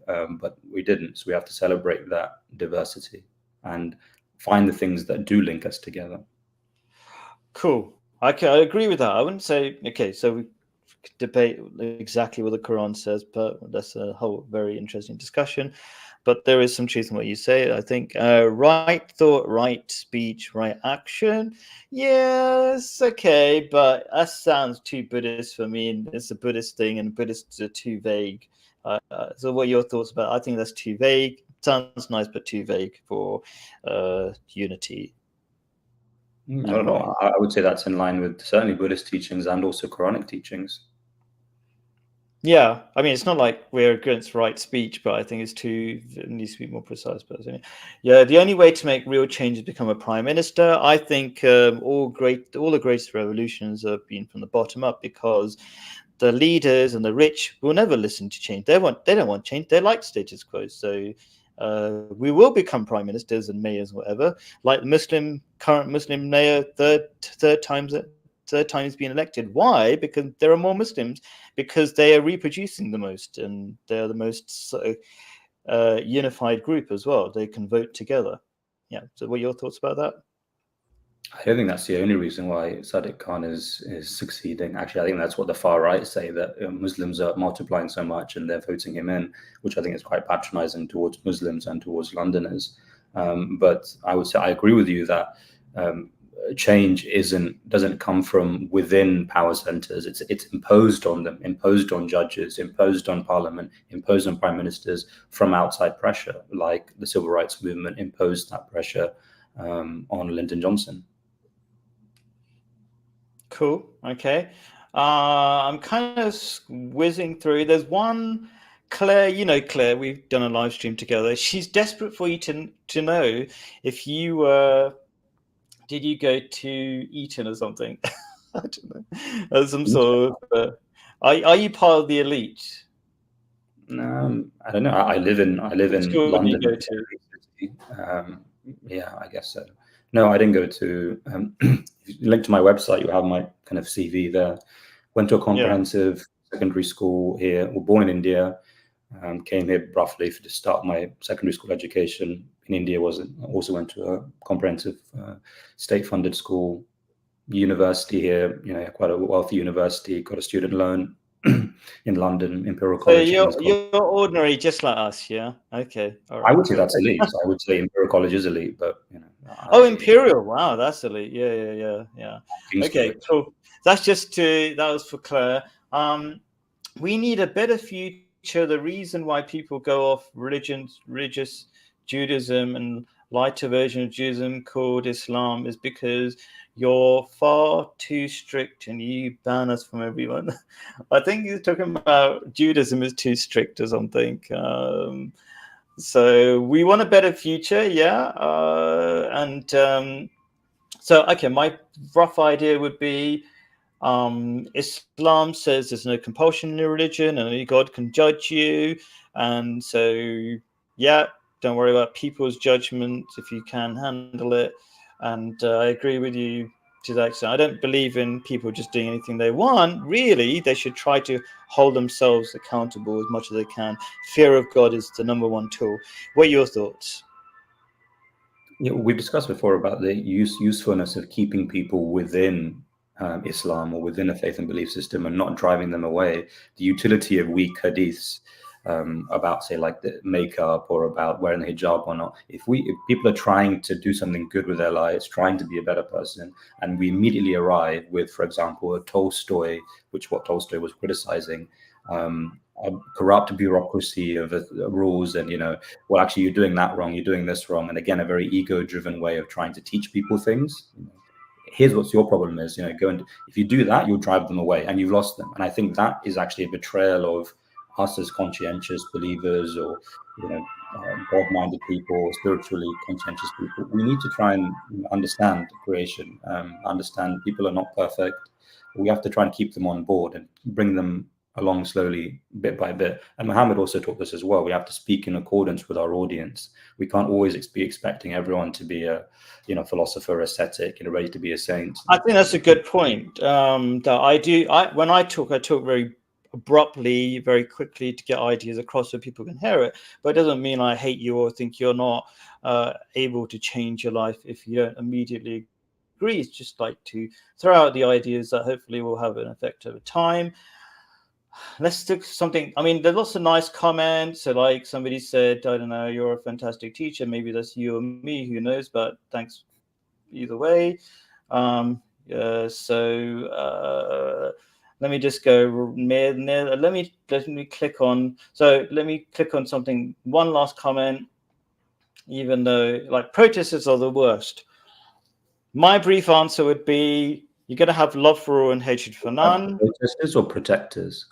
but we didn't. So we have to celebrate that diversity and find the things that do link us together. Cool. I agree with that. I wouldn't say, okay, so we could debate exactly what the Quran says, but that's a whole very interesting discussion. But there is some truth in what you say. I think right thought, right speech, right action. Yes, okay, but that sounds too Buddhist for me. And it's a Buddhist thing, and Buddhists are too vague. So what are your thoughts about it? I think that's too vague. Sounds nice, but too vague for unity. I don't know. I would say that's in line with certainly Buddhist teachings and also Quranic teachings. Yeah, I mean, it's not like we're against right speech, but I think it needs to be more precise. But yeah, the only way to make real change is become a prime minister. I think all the greatest revolutions have been from the bottom up, because the leaders and the rich will never listen to change. They don't want change. They like status quo. So we will become prime ministers and mayors, whatever. Like the current Muslim mayor, third time he's been elected. Why? Because there are more Muslims, because they are reproducing the most, and they're the most unified group as well. They can vote together. Yeah. So what are your thoughts about that? I don't think that's the only reason why Sadiq Khan is succeeding. Actually, I think that's what the far right say, that Muslims are multiplying so much and they're voting him in, which I think is quite patronizing towards Muslims and towards Londoners. But I would say I agree with you that change doesn't come from within power centers. It's imposed on them, imposed on judges, imposed on parliament, imposed on prime ministers from outside pressure, like the civil rights movement imposed that pressure on Lyndon Johnson. Cool. Okay. I'm kind of whizzing through. There's one, Claire. Claire, we've done a live stream together. She's desperate for you to know if you did you go to Eton or something? I don't know. As some sort of. Are you part of the elite? I don't know. I live in London. You go to? Yeah, I guess so. No, I didn't go to. If you link to my website, you have my kind of CV there. Went to a comprehensive secondary school here. Well, born in India. Came here roughly to start my secondary school education in India. Also went to a comprehensive state-funded school. University here, quite a wealthy university. Got a student loan in London, Imperial College. So you're ordinary, just like us, yeah? Okay. All right. I would say that's elite. I would say Imperial College is elite, but Imperial! Wow, that's elite. Yeah. Okay, cool. That's that was for Claire. We need a better future. The reason why people go off religious Judaism and lighter version of Judaism called Islam is because you're far too strict and you ban us from everyone. I think he's talking about Judaism is too strict or something. So we want a better future, yeah. So, okay, my rough idea would be Islam says there's no compulsion in your religion and only God can judge you. And so, yeah, don't worry about people's judgment if you can handle it. And I agree with you. to that extent. I don't believe in people just doing anything they want. Really, they should try to hold themselves accountable as much as they can. Fear of God is the number one tool. What are your thoughts? Yeah, we've discussed before about the usefulness of keeping people within Islam or within a faith and belief system and not driving them away. The utility of weak hadiths about, say, like the makeup or about wearing the hijab or not. If people are trying to do something good with their lives, trying to be a better person, and we immediately arrive with, for example, a Tolstoy, which what Tolstoy was criticizing, a corrupt bureaucracy of rules, and well, actually, you're doing that wrong, you're doing this wrong, and again, a very ego-driven way of trying to teach people things. Here's what your problem is. Go and if you do that, you'll drive them away, and you've lost them. And I think that is actually a betrayal of us as conscientious believers, or God-minded people, spiritually conscientious people. We need to try and understand creation, understand people are not perfect. We have to try and keep them on board and bring them along slowly, bit by bit. And Muhammad also taught this as well. We have to speak in accordance with our audience. We can't always be expecting everyone to be a philosopher, ascetic, ready to be a saint. I think that's a good point. That when I talk very abruptly, very quickly, to get ideas across so people can hear it. But it doesn't mean I hate you or think you're not able to change your life if you don't immediately agree. It's just like to throw out the ideas that hopefully will have an effect over time. Let's do something. I mean, there's lots of nice comments. So like somebody said, I don't know, you're a fantastic teacher. Maybe that's you or me, who knows? But thanks either way. Let me just go near. Let me click on. So let me click on something. One last comment. Even though like protesters are the worst, my brief answer would be: you're going to have love for all and hatred for none. Protesters or protectors?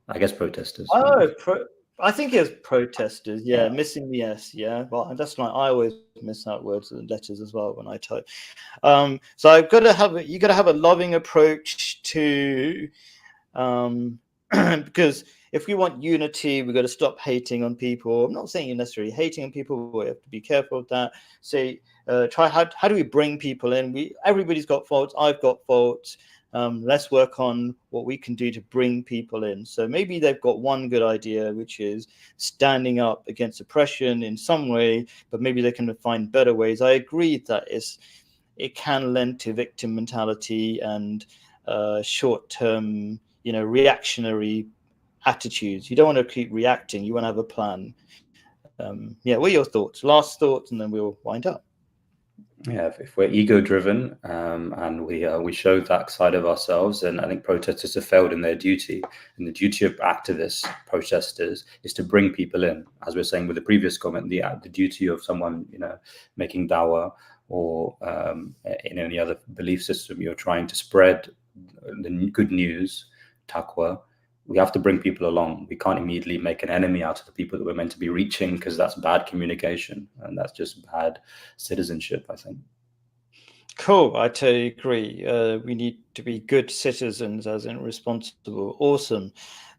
I guess protesters. Oh, I think it was protesters. Yeah, missing the S. Yeah, well, that's like I always miss out words and letters as well when I type. So you got to have a loving approach to, because if we want unity, we've got to stop hating on people. I'm not saying you're necessarily hating on people, but we have to be careful of that. Say, try how do we bring people in? Everybody's got faults. I've got faults. Let's work on what we can do to bring people in. So maybe they've got one good idea, which is standing up against oppression in some way, but maybe they can find better ways. I agree that it can lend to victim mentality and short-term, reactionary attitudes. You don't want to keep reacting. You want to have a plan. What are your thoughts? Last thoughts, and then we'll wind up. Yeah, if we're ego-driven and we show that side of ourselves, and I think protesters have failed in their duty. And the duty of activists, protesters, is to bring people in. As we were saying with the previous comment, the duty of someone making dawah or in any other belief system, you're trying to spread the good news, taqwa. We have to bring people along. We can't immediately make an enemy out of the people that we're meant to be reaching, because that's bad communication and that's just bad citizenship, I think. Cool. I totally agree. We need to be good citizens, as in responsible. Awesome.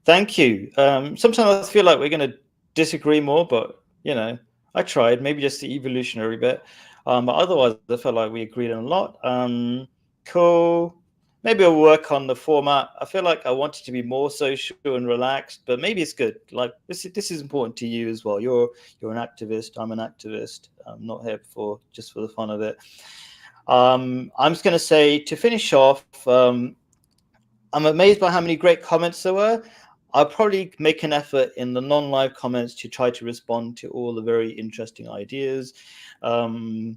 Thank you. Sometimes I feel like we're going to disagree more, but I tried. Maybe just the evolutionary bit. But otherwise, I felt like we agreed on a lot. Cool. Maybe I'll work on the format. I feel like I want it to be more social and relaxed, but maybe it's good. Like this is important to you as well. You're an activist. I'm an activist. I'm not here just for the fun of it. I'm just going to say, to finish off, I'm amazed by how many great comments there were. I'll probably make an effort in the non-live comments to try to respond to all the very interesting ideas. And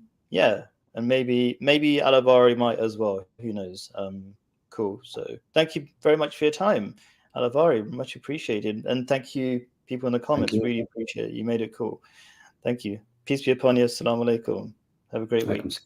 maybe Alabari might as well. Who knows? Cool. So thank you very much for your time, Alabari. Much appreciated. And thank you, people in the comments. Really appreciate it. You made it cool. Thank you. Peace be upon you. Assalamu alaikum. Have a great week.